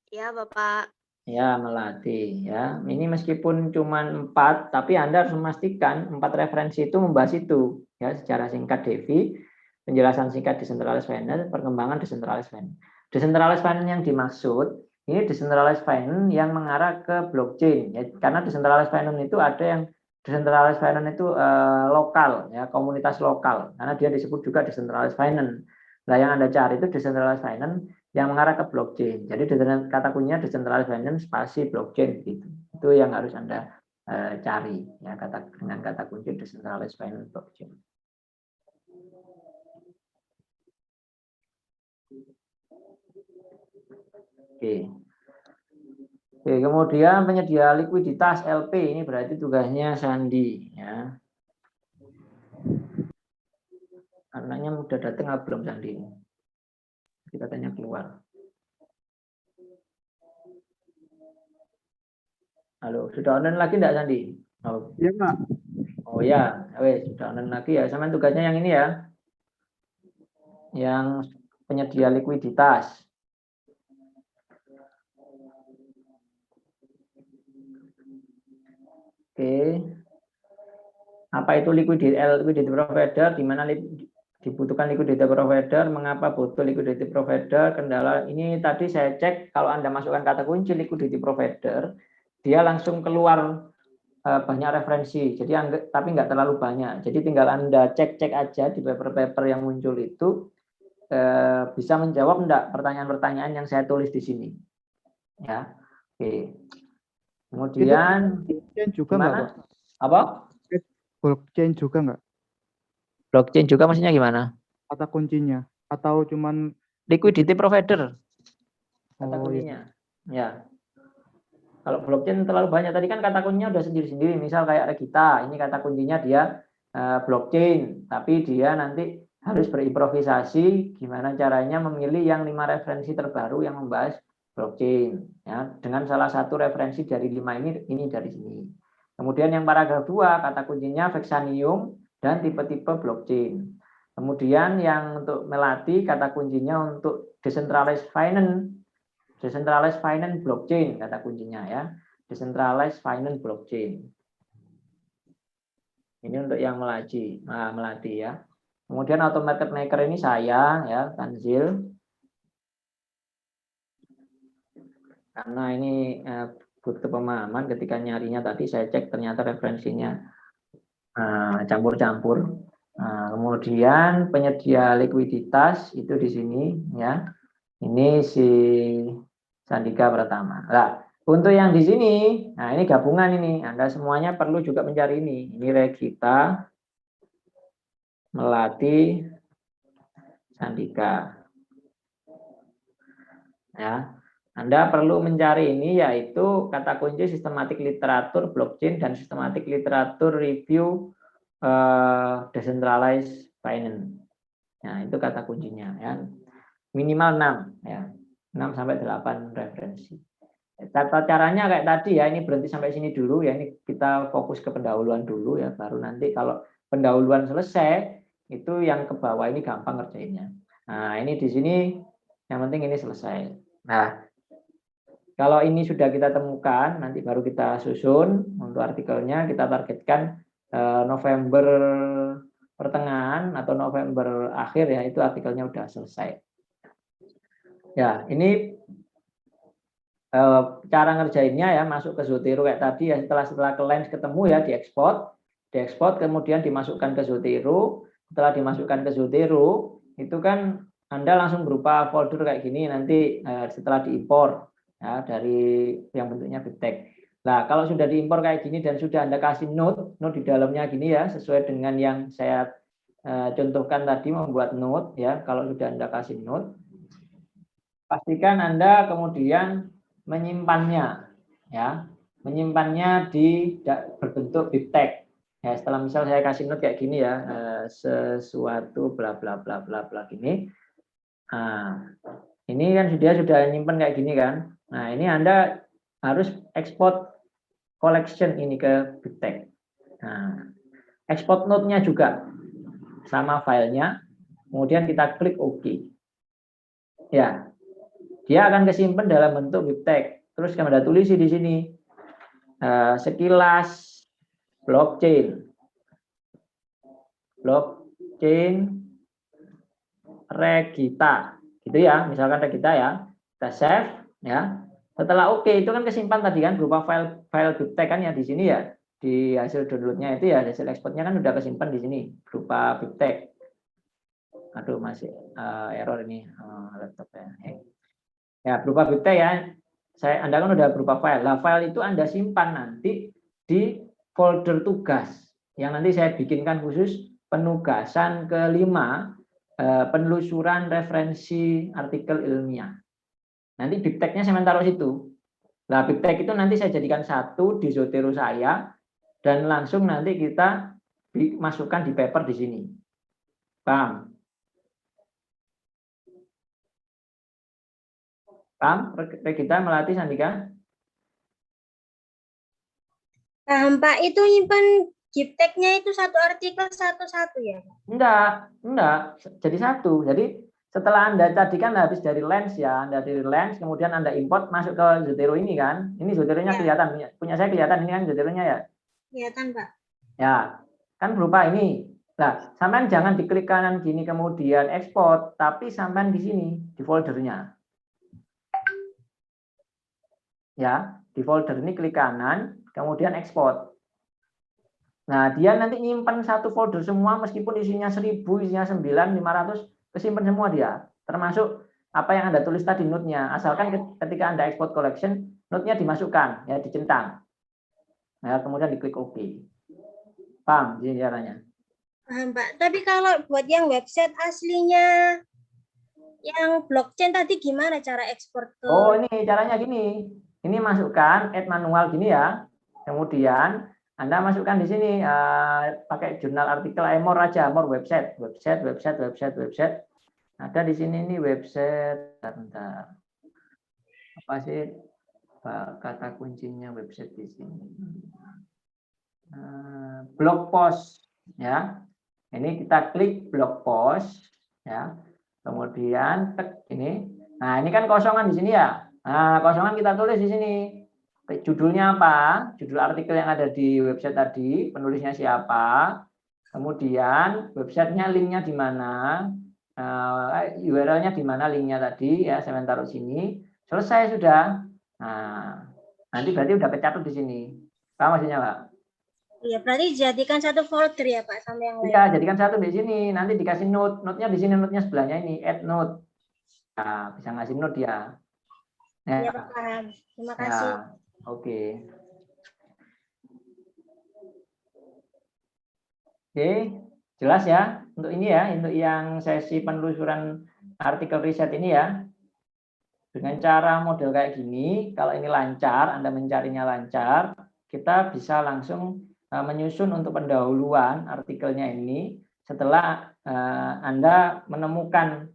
Iya, Bapak. Ya, Melati ya. Ini meskipun cuma 4, tapi Anda harus memastikan 4 referensi itu membahas itu ya, secara singkat Devi, penjelasan singkat decentralized finance, perkembangan decentralized finance. Decentralized finance yang dimaksud ini decentralized finance yang mengarah ke blockchain ya, karena decentralized finance itu ada yang Decentralized finance itu lokal, ya, komunitas lokal, karena dia disebut juga decentralized finance. Nah, yang Anda cari itu decentralized finance yang mengarah ke blockchain. Jadi kata kuncinya decentralized finance spasi blockchain gitu. Itu yang harus Anda cari, ya, dengan kata kunci decentralized finance blockchain. Oke. Oke, kemudian penyedia likuiditas LP ini berarti tugasnya Sandi, ya. Anaknya udah datang atau belum Sandi? Kita tanya keluar. Halo, sudah online lagi enggak Sandi? Oh. Iya, Pak. Oh ya, wes sudah online lagi ya. Sama tugasnya yang ini ya. Yang penyedia likuiditas. Oke. Apa itu liquidity provider? Di mana dibutuhkan liquidity provider? Mengapa butuh liquidity provider? Kendala ini tadi saya cek kalau Anda masukkan kata kunci liquidity provider, dia langsung keluar banyak referensi. Jadi tapi nggak terlalu banyak. Jadi tinggal Anda cek-cek aja di paper-paper yang muncul itu bisa menjawab enggak pertanyaan-pertanyaan yang saya tulis di sini. Ya. Oke. Kemudian blockchain juga nggak, Pak? Apa? Blockchain juga nggak? Blockchain juga maksudnya gimana? Kata kuncinya atau cuman Liquidity provider. Kata Oh, kuncinya. Ya. Kalau blockchain terlalu banyak tadi kan kata kuncinya udah sendiri-sendiri. Misal kayak Regita, ini kata kuncinya dia blockchain, tapi dia nanti harus berimprovisasi gimana caranya memilih yang 5 referensi terbaru yang membahas blockchain, ya, dengan salah satu referensi dari 5 ini dari sini. Kemudian yang paragraf 2 kata kuncinya Vexanium dan tipe-tipe blockchain. Kemudian yang untuk Melati kata kuncinya untuk decentralized finance blockchain kata kuncinya, ya. Decentralized finance blockchain. Ini untuk yang Melati ya. Kemudian auto market maker ini saya, ya, Tanzil. Karena ini butuh pemahaman ketika nyarinya tadi saya cek ternyata referensinya campur-campur. Kemudian penyedia likuiditas itu di sini, ya. Ini si Sandika Pratama. Nah, untuk yang di sini, nah ini gabungan ini. Anda semuanya perlu juga mencari ini. Ini Regita, Melati, Sandika. Ya. Anda perlu mencari ini yaitu kata kunci sistematik literatur blockchain dan sistematik literatur review decentralized finance. Nah, itu kata kuncinya, ya. Minimal 6, ya. 6 sampai 8 referensi. Tata caranya kayak tadi ya, ini berhenti sampai sini dulu ya, ini kita fokus ke pendahuluan dulu ya, baru nanti kalau pendahuluan selesai itu yang ke bawah ini gampang ngerjainnya. Nah, ini di sini yang penting ini selesai. Nah, kalau ini sudah kita temukan, nanti baru kita susun untuk artikelnya, kita targetkan November pertengahan atau November akhir ya, itu artikelnya udah selesai. Ya, ini cara ngerjainnya ya, masuk ke Zotero kayak tadi ya, setelah ke Lens ketemu ya, diekspor kemudian dimasukkan ke Zotero. Setelah dimasukkan ke Zotero, itu kan Anda langsung berupa folder kayak gini nanti setelah diimpor. Ya, dari yang bentuknya BibTeX. Nah, kalau sudah diimpor kayak gini dan sudah Anda kasih note di dalamnya gini ya, sesuai dengan yang saya contohkan tadi membuat note ya. Kalau sudah Anda kasih note, pastikan Anda kemudian menyimpannya ya, menyimpannya di berbentuk BibTeX. Ya, setelah misal saya kasih note kayak gini ya, sesuatu bla bla bla bla bla gini. Nah, ini kan sudah nyimpan kayak gini kan. Nah, ini Anda harus ekspor collection ini ke BibTeX. Nah, ekspor note-nya juga sama filenya. Kemudian kita klik OK. Ya, dia akan kesimpan dalam bentuk BibTeX. Terus Anda tulis di sini sekilas blockchain Regita, gitu ya. Misalkan Regita ya, kita save ya. Setelah oke itu kan kesimpan tadi kan berupa file BibTeX kan ya di sini ya. di hasil downloadnya itu ya, hasil ekspornya kan udah kesimpan di sini berupa biptek. Aduh, masih error ini laptopnya. Ya, berupa biptek ya. Anda kan udah berupa file. Nah, file itu Anda simpan nanti di folder tugas yang nanti saya bikinkan khusus penugasan kelima, penelusuran referensi artikel ilmiah. Nanti bipteknya saya taruh situ. Nah, biptek itu nanti saya jadikan satu di Zotero saya dan langsung nanti kita masukkan di paper di sini. Paham? Paham? Regita, Melati, Sandika? Paham, Pak. Itu nyimpan gipteknya itu satu artikel satu-satu ya, Pak? Enggak. Jadi satu. Jadi setelah Anda tadi kan habis dari Lens ya, Anda dari Lens, kemudian Anda import masuk ke Zotero ini kan. Ini Zoteronya kelihatan, punya saya kelihatan ini kan Zoteronya ya. Kelihatan, Pak. Ya, kan berupa ini. Nah, sampean jangan diklik kanan gini kemudian ekspor, tapi sampean di sini di foldernya. Ya, di folder ini klik kanan, kemudian ekspor. Nah, dia nanti nyimpan satu folder semua meskipun isinya 1000, isinya 9, 500, kesimpan semua dia. Termasuk apa yang Anda tulis tadi note-nya. Asalkan ketika Anda export collection, note-nya dimasukkan, ya dicentang. Nah, kemudian diklik OK. Paham caranya? Paham, Pak. Tapi kalau buat yang website aslinya, yang blockchain tadi gimana cara ekspor ke? Oh, ini caranya gini. Ini masukkan add manual gini ya. Kemudian Anda masukkan di sini pakai jurnal artikel More aja, More website. Ada di sini nih website. Bentar. Apa sih kata kuncinya website di sini? Blog post ya. Ini kita klik blog post ya. Kemudian tek ini. Nah, ini kan kosongan di sini ya. Nah, kosongan kita tulis di sini. Judulnya apa? Judul artikel yang ada di website tadi, penulisnya siapa? Kemudian websitenya, linknya di mana? URL-nya di mana, linknya tadi ya, saya taruh sini. Selesai sudah. Nah, nanti berarti udah kecatat di sini. Paham maksudnya, Pak? Iya, berarti jadikan satu folder ya, Pak, sama yang lain. Iya, jadikan satu di sini. Nanti dikasih note. Note-nya di sini, note-nya sebelahnya ini, add note. Nah, bisa ngasih note dia. Ya, Pak, paham. Terima kasih. Ya, oke. Oke, jelas ya untuk ini ya, untuk yang sesi penelusuran artikel riset ini ya. Dengan cara model kayak gini, kalau ini lancar, Anda mencarinya lancar, kita bisa langsung menyusun untuk pendahuluan artikelnya ini setelah Anda menemukan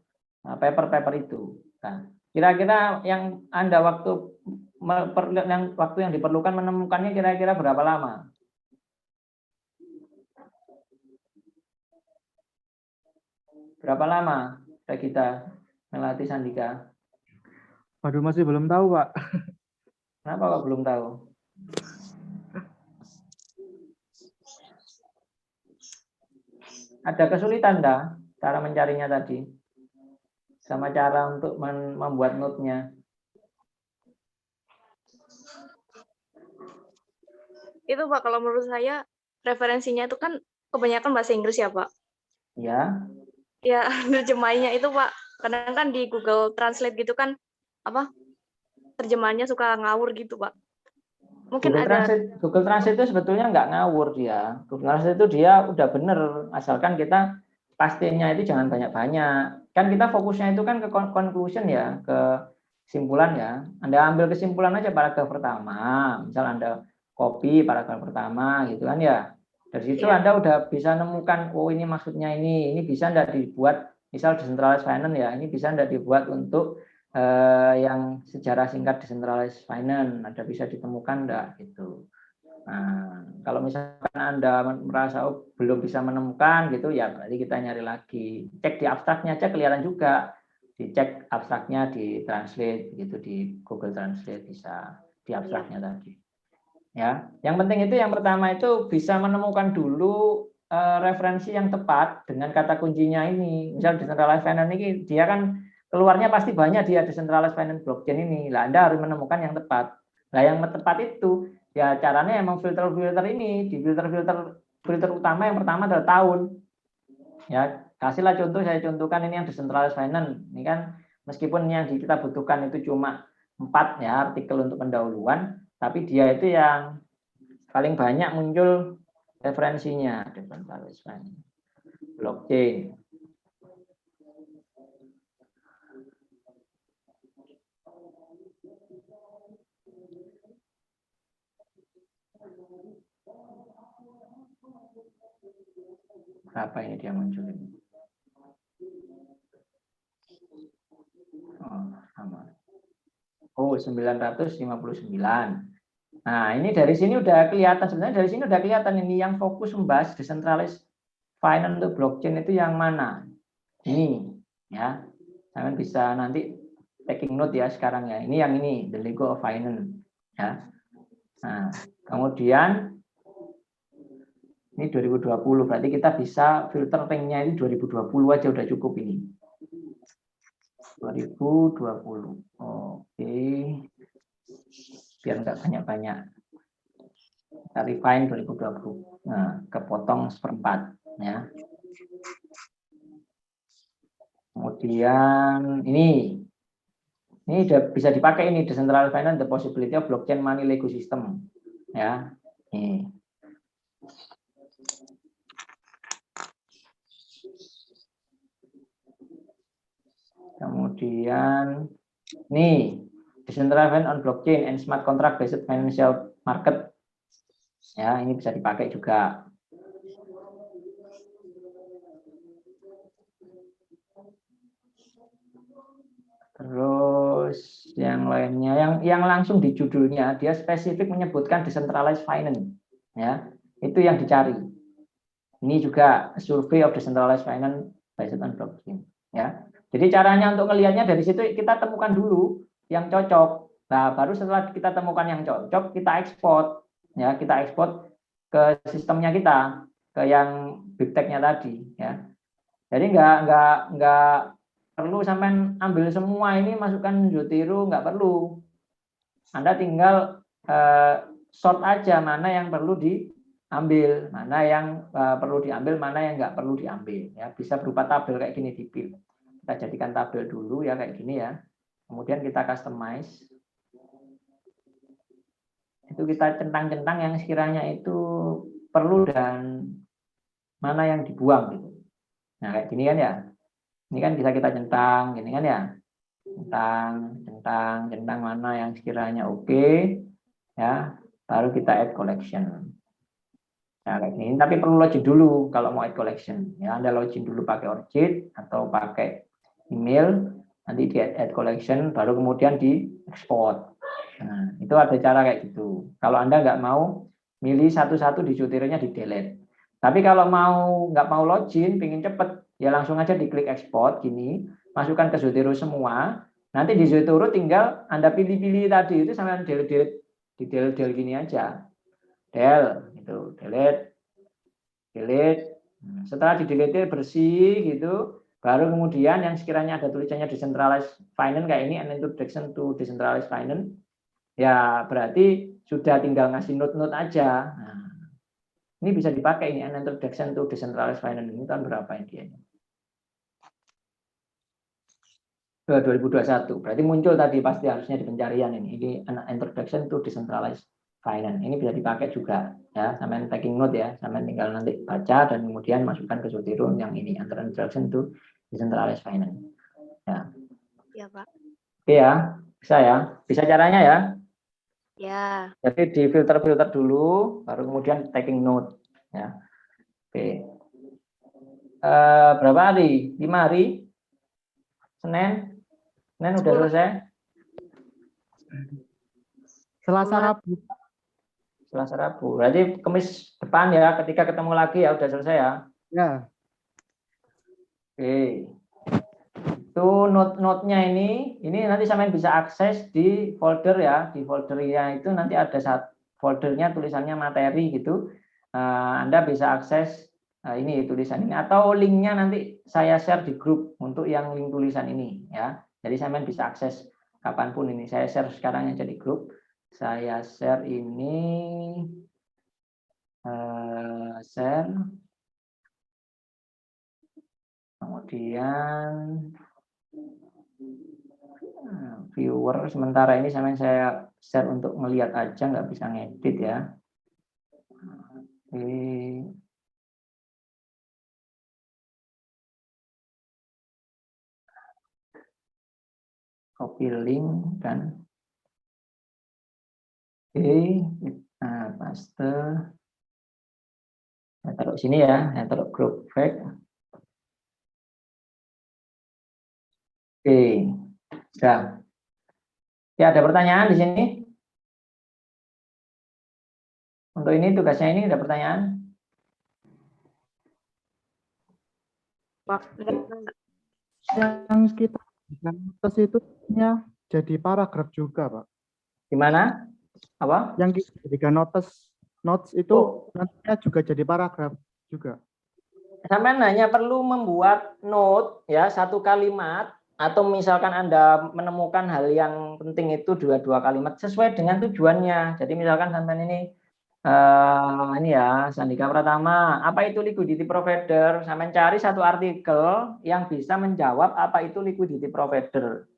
paper-paper itu. Nah, kira-kira yang Anda waktu yang diperlukan menemukannya kira-kira berapa lama? Berapa lama kita melatih Sandika? Waduh, masih belum tahu, Pak. Kenapa kok belum tahu? Ada kesulitan dah cara mencarinya tadi? Sama cara untuk membuat note-nya? Itu Pak, kalau menurut saya referensinya itu kan kebanyakan bahasa Inggris ya Pak. Ya. Ya, terjemahnya itu Pak, kadang kan di Google Translate gitu kan apa terjemahannya suka ngawur gitu Pak. Mungkin Google Translate itu sebetulnya nggak ngawur dia. Google Translate itu dia udah bener, asalkan kita pastinya itu jangan banyak-banyak. Kan kita fokusnya itu kan ke conclusion ya, ke kesimpulan ya. Anda ambil kesimpulan aja paragraf pertama, misal Anda copy paragraf pertama gitu kan ya. Dari situ Anda udah bisa nemukan, oh ini maksudnya ini bisa enggak dibuat, misal decentralized finance ya, ini bisa enggak dibuat untuk yang sejarah singkat decentralized finance, ada bisa ditemukan enggak gitu. Nah, kalau misalkan Anda merasa belum bisa menemukan gitu ya, berarti kita nyari lagi. Cek di abstraknya aja kelihatan juga. Dicek abstraknya di translate gitu, di Google Translate bisa di abstraknya tadi. Ya, yang penting itu yang pertama itu bisa menemukan dulu referensi yang tepat dengan kata kuncinya ini. Misal decentralized finance ini dia kan keluarnya pasti banyak dia decentralized finance blockchain ini. Lah Anda harus menemukan yang tepat. Nah, yang tepat itu Ya caranya emang filter-filter ini, di filter utama yang pertama adalah tahun. Ya, kasihlah contoh, saya contohkan ini yang decentralized finance. Ini kan meskipun yang kita butuhkan itu cuma 4 ya artikel untuk pendahuluan, tapi dia itu yang paling banyak muncul referensinya, decentralized finance, blockchain. Berapa ini dia muncul ini? Oh, sama. Oh, 959. Nah, ini dari sini udah kelihatan, sebenarnya dari sini udah kelihatan ini yang fokus membahas decentralized finance untuk blockchain itu yang mana. Ini ya. Kalian bisa nanti taking note ya sekarang ya. Ini yang ini, the Lego of Finance ya. Nah, kemudian ini 2020, berarti kita bisa filteringnya ini 2020 aja udah cukup ini. 2020. Oke. Biar nggak banyak-banyak. Kita refine 2020. Nah, kepotong 1/4 ya. Kemudian ini udah bisa dipakai ini decentralized finance, the possibility of blockchain money Lego system ya. Ini. Kemudian nih decentralized finance on blockchain and smart contract based financial market ya, ini bisa dipakai juga. Terus yang lainnya yang langsung di judulnya dia spesifik menyebutkan decentralized finance ya, itu yang dicari. Ini juga survey of decentralized finance based on blockchain ya. Jadi caranya untuk melihatnya dari situ kita temukan dulu yang cocok. Nah, baru setelah kita temukan yang cocok, kita ekspor ya, kita ekspor ke sistemnya kita, ke yang big tech-nya tadi ya. Jadi nggak perlu sampai ambil semua ini masukkan Zotero, nggak perlu. Anda tinggal sort aja mana yang perlu diambil, mana yang perlu diambil, mana yang nggak perlu diambil ya. Bisa berupa tabel kayak gini dipilih. Kita jadikan tabel dulu ya kayak gini ya. Kemudian kita customize. Itu kita centang-centang yang sekiranya itu perlu dan mana yang dibuang gitu. Nah, kayak gini kan ya. Ini kan bisa kita centang gini kan ya. Centang mana yang sekiranya oke ya. Baru kita add collection. Nah, kayak gini. Tapi perlu login dulu kalau mau add collection. Ya, Anda login dulu pakai Orchid atau pakai email, nanti di add collection, baru kemudian di export. Nah, itu ada cara kayak gitu. Kalau Anda nggak mau milih satu-satu di Zotero-nya di delete. Tapi kalau nggak mau login, pengen cepet, ya langsung aja diklik export gini, masukkan ke Zotero semua. Nanti di Zotero tinggal Anda pilih-pilih tadi itu sampai delete gini aja. Gitu, delete. Setelah di delete bersih gitu. Baru kemudian yang sekiranya ada tulisannya decentralized finance kayak ini, an introduction to decentralized finance, ya berarti sudah tinggal ngasih note-note aja. Nah, ini bisa dipakai ini, an introduction to decentralized finance. Ini tahun berapa ini dia? 2021. Berarti muncul tadi pasti harusnya di pencarian ini. Ini an introduction to decentralized finance. Ini bisa dipakai juga ya, sampai taking note ya, sampai tinggal nanti baca dan kemudian masukkan ke Zotero yang ini, an introduction to decentralized finance. Ya. Ya, Pak. Oke ya, bisa ya. Bisa caranya ya. Ya. Jadi di filter dulu, baru kemudian taking note ya. Oke. Berapa hari? 5 hari? Senin udah selesai? Selasa Rabu. Selasa Rabu. Berarti Kamis depan ya, ketika ketemu lagi ya udah selesai ya. Ya. Oke. Itu note-nya ini nanti sampean bisa akses di folder ya. Di foldernya itu nanti ada foldernya tulisannya materi gitu. Anda bisa akses ini tulisan ini atau linknya nanti saya share di grup untuk yang link tulisan ini ya. Jadi sampean bisa akses kapanpun ini. Saya share sekarang yang jadi grup. Saya share ini, share. Kemudian viewer, sementara ini saya share untuk melihat aja, nggak bisa ngedit ya. Oke. Copy link dan nah, paste. Saya taruh sini ya, saya taruh group back. Oke, sudah. Ya, ada pertanyaan di sini? Untuk ini tugasnya ini ada pertanyaan? Pak, Yang kita tes itu jadi paragraf juga, Pak. Gimana? Apa? Yang kita jadikan notes itu nantinya juga jadi paragraf juga. Sampai hanya perlu membuat note ya, satu kalimat, atau misalkan Anda menemukan hal yang penting itu dua kalimat sesuai dengan tujuannya. Jadi misalkan sampai ini ya, Sandika Pratama, apa itu liquidity provider? Sampai cari satu artikel yang bisa menjawab apa itu liquidity provider.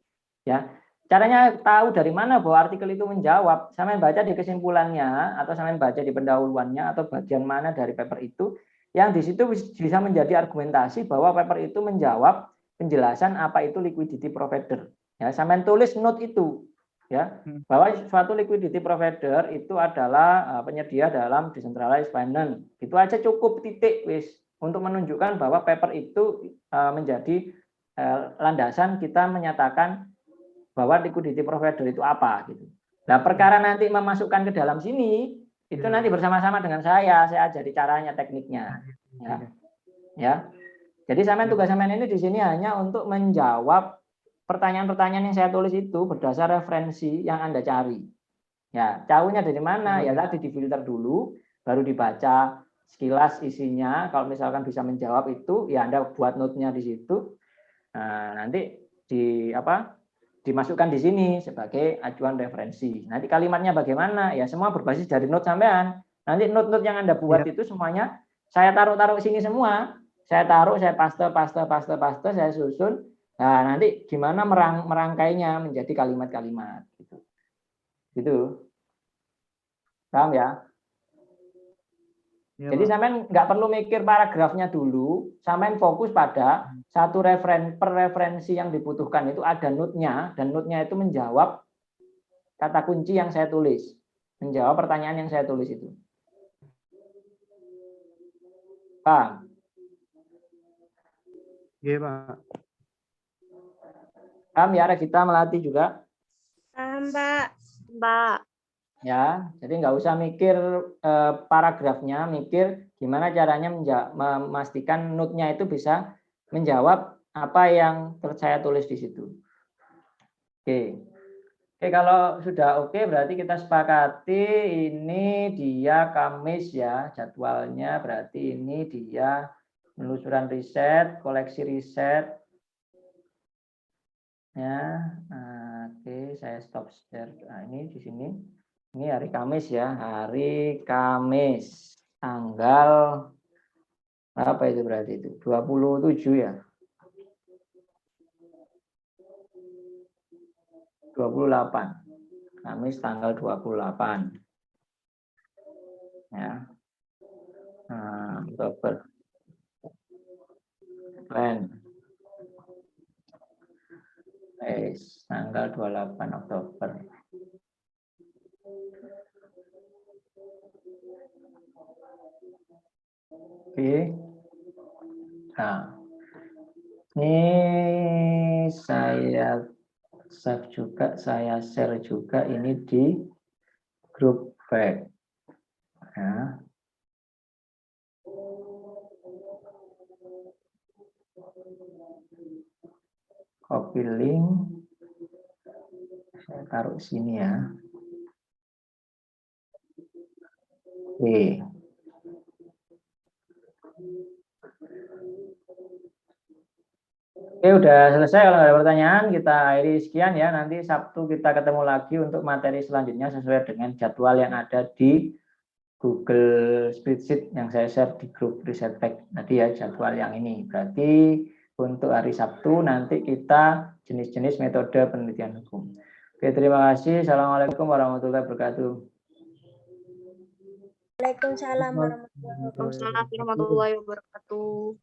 Ya, caranya tahu dari mana bahwa artikel itu menjawab, sampai baca di kesimpulannya atau sampai baca di pendahuluannya atau bagian mana dari paper itu yang di situ bisa menjadi argumentasi bahwa paper itu menjawab penjelasan apa itu liquidity provider. Ya, sampai tulis note itu ya, bahwa suatu liquidity provider itu adalah penyedia dalam decentralized finance. Itu aja cukup, titik wis, untuk menunjukkan bahwa paper itu menjadi landasan kita menyatakan bahwa liquidity provider itu apa gitu. Nah, perkara nanti memasukkan ke dalam sini itu nanti bersama-sama dengan saya ajari caranya, tekniknya. Ya. Jadi tugas sampean ini di sini hanya untuk menjawab pertanyaan-pertanyaan yang saya tulis itu berdasar referensi yang Anda cari. Ya, tahunya dari mana? Ya tadi difilter dulu, baru dibaca sekilas isinya. Kalau misalkan bisa menjawab itu, ya Anda buat note-nya di situ. Nah, nanti dimasukkan di sini sebagai acuan referensi. Nanti kalimatnya bagaimana? Ya semua berbasis dari note sampean. Nanti note-note yang Anda buat itu semuanya saya taruh sini semua. Saya taruh, saya paste, saya susun. Nah, nanti gimana merangkainya menjadi kalimat-kalimat gitu. Gitu. Paham ya? Jadi sampean nggak perlu mikir paragrafnya dulu, sampean fokus pada satu referensi yang dibutuhkan itu ada note-nya, dan note-nya itu menjawab kata kunci yang saya tulis, menjawab pertanyaan yang saya tulis itu. Paham? Iya, Pak. Paham ya, kita melatih juga? Paham, Pak. Mbak. Ya, jadi nggak usah mikir paragrafnya, mikir gimana caranya memastikan note-nya itu bisa menjawab apa yang saya tulis di situ. Oke. Oke, kalau sudah oke berarti kita sepakati ini dia Kamis ya, jadwalnya berarti ini dia penelusuran riset, koleksi riset. Ya, oke, saya stop share. Nah, ini di sini. Ini hari Kamis ya, hari Kamis. Tanggal apa itu berarti itu? 27 ya. 28. Kamis tanggal 28. Ya. Oktober. Plan. Tanggal 28 Oktober. Oke. Nah, ini saya save juga, saya share juga ini di grup back. Ya. Copy link, saya taruh sini ya. Oke. Oke, udah selesai. Kalau ada pertanyaan, kita akhiri sekian ya. Nanti Sabtu kita ketemu lagi untuk materi selanjutnya sesuai dengan jadwal yang ada di Google Spreadsheet yang saya share di grup Riset Pack tadi ya, jadwal yang ini. Berarti untuk hari Sabtu nanti kita jenis-jenis metode penelitian hukum. Oke, terima kasih. Assalamualaikum warahmatullahi wabarakatuh. Waalaikumsalam warahmatullahi wabarakatuh. Waalaikumsalam warahmatullahi wabarakatuh.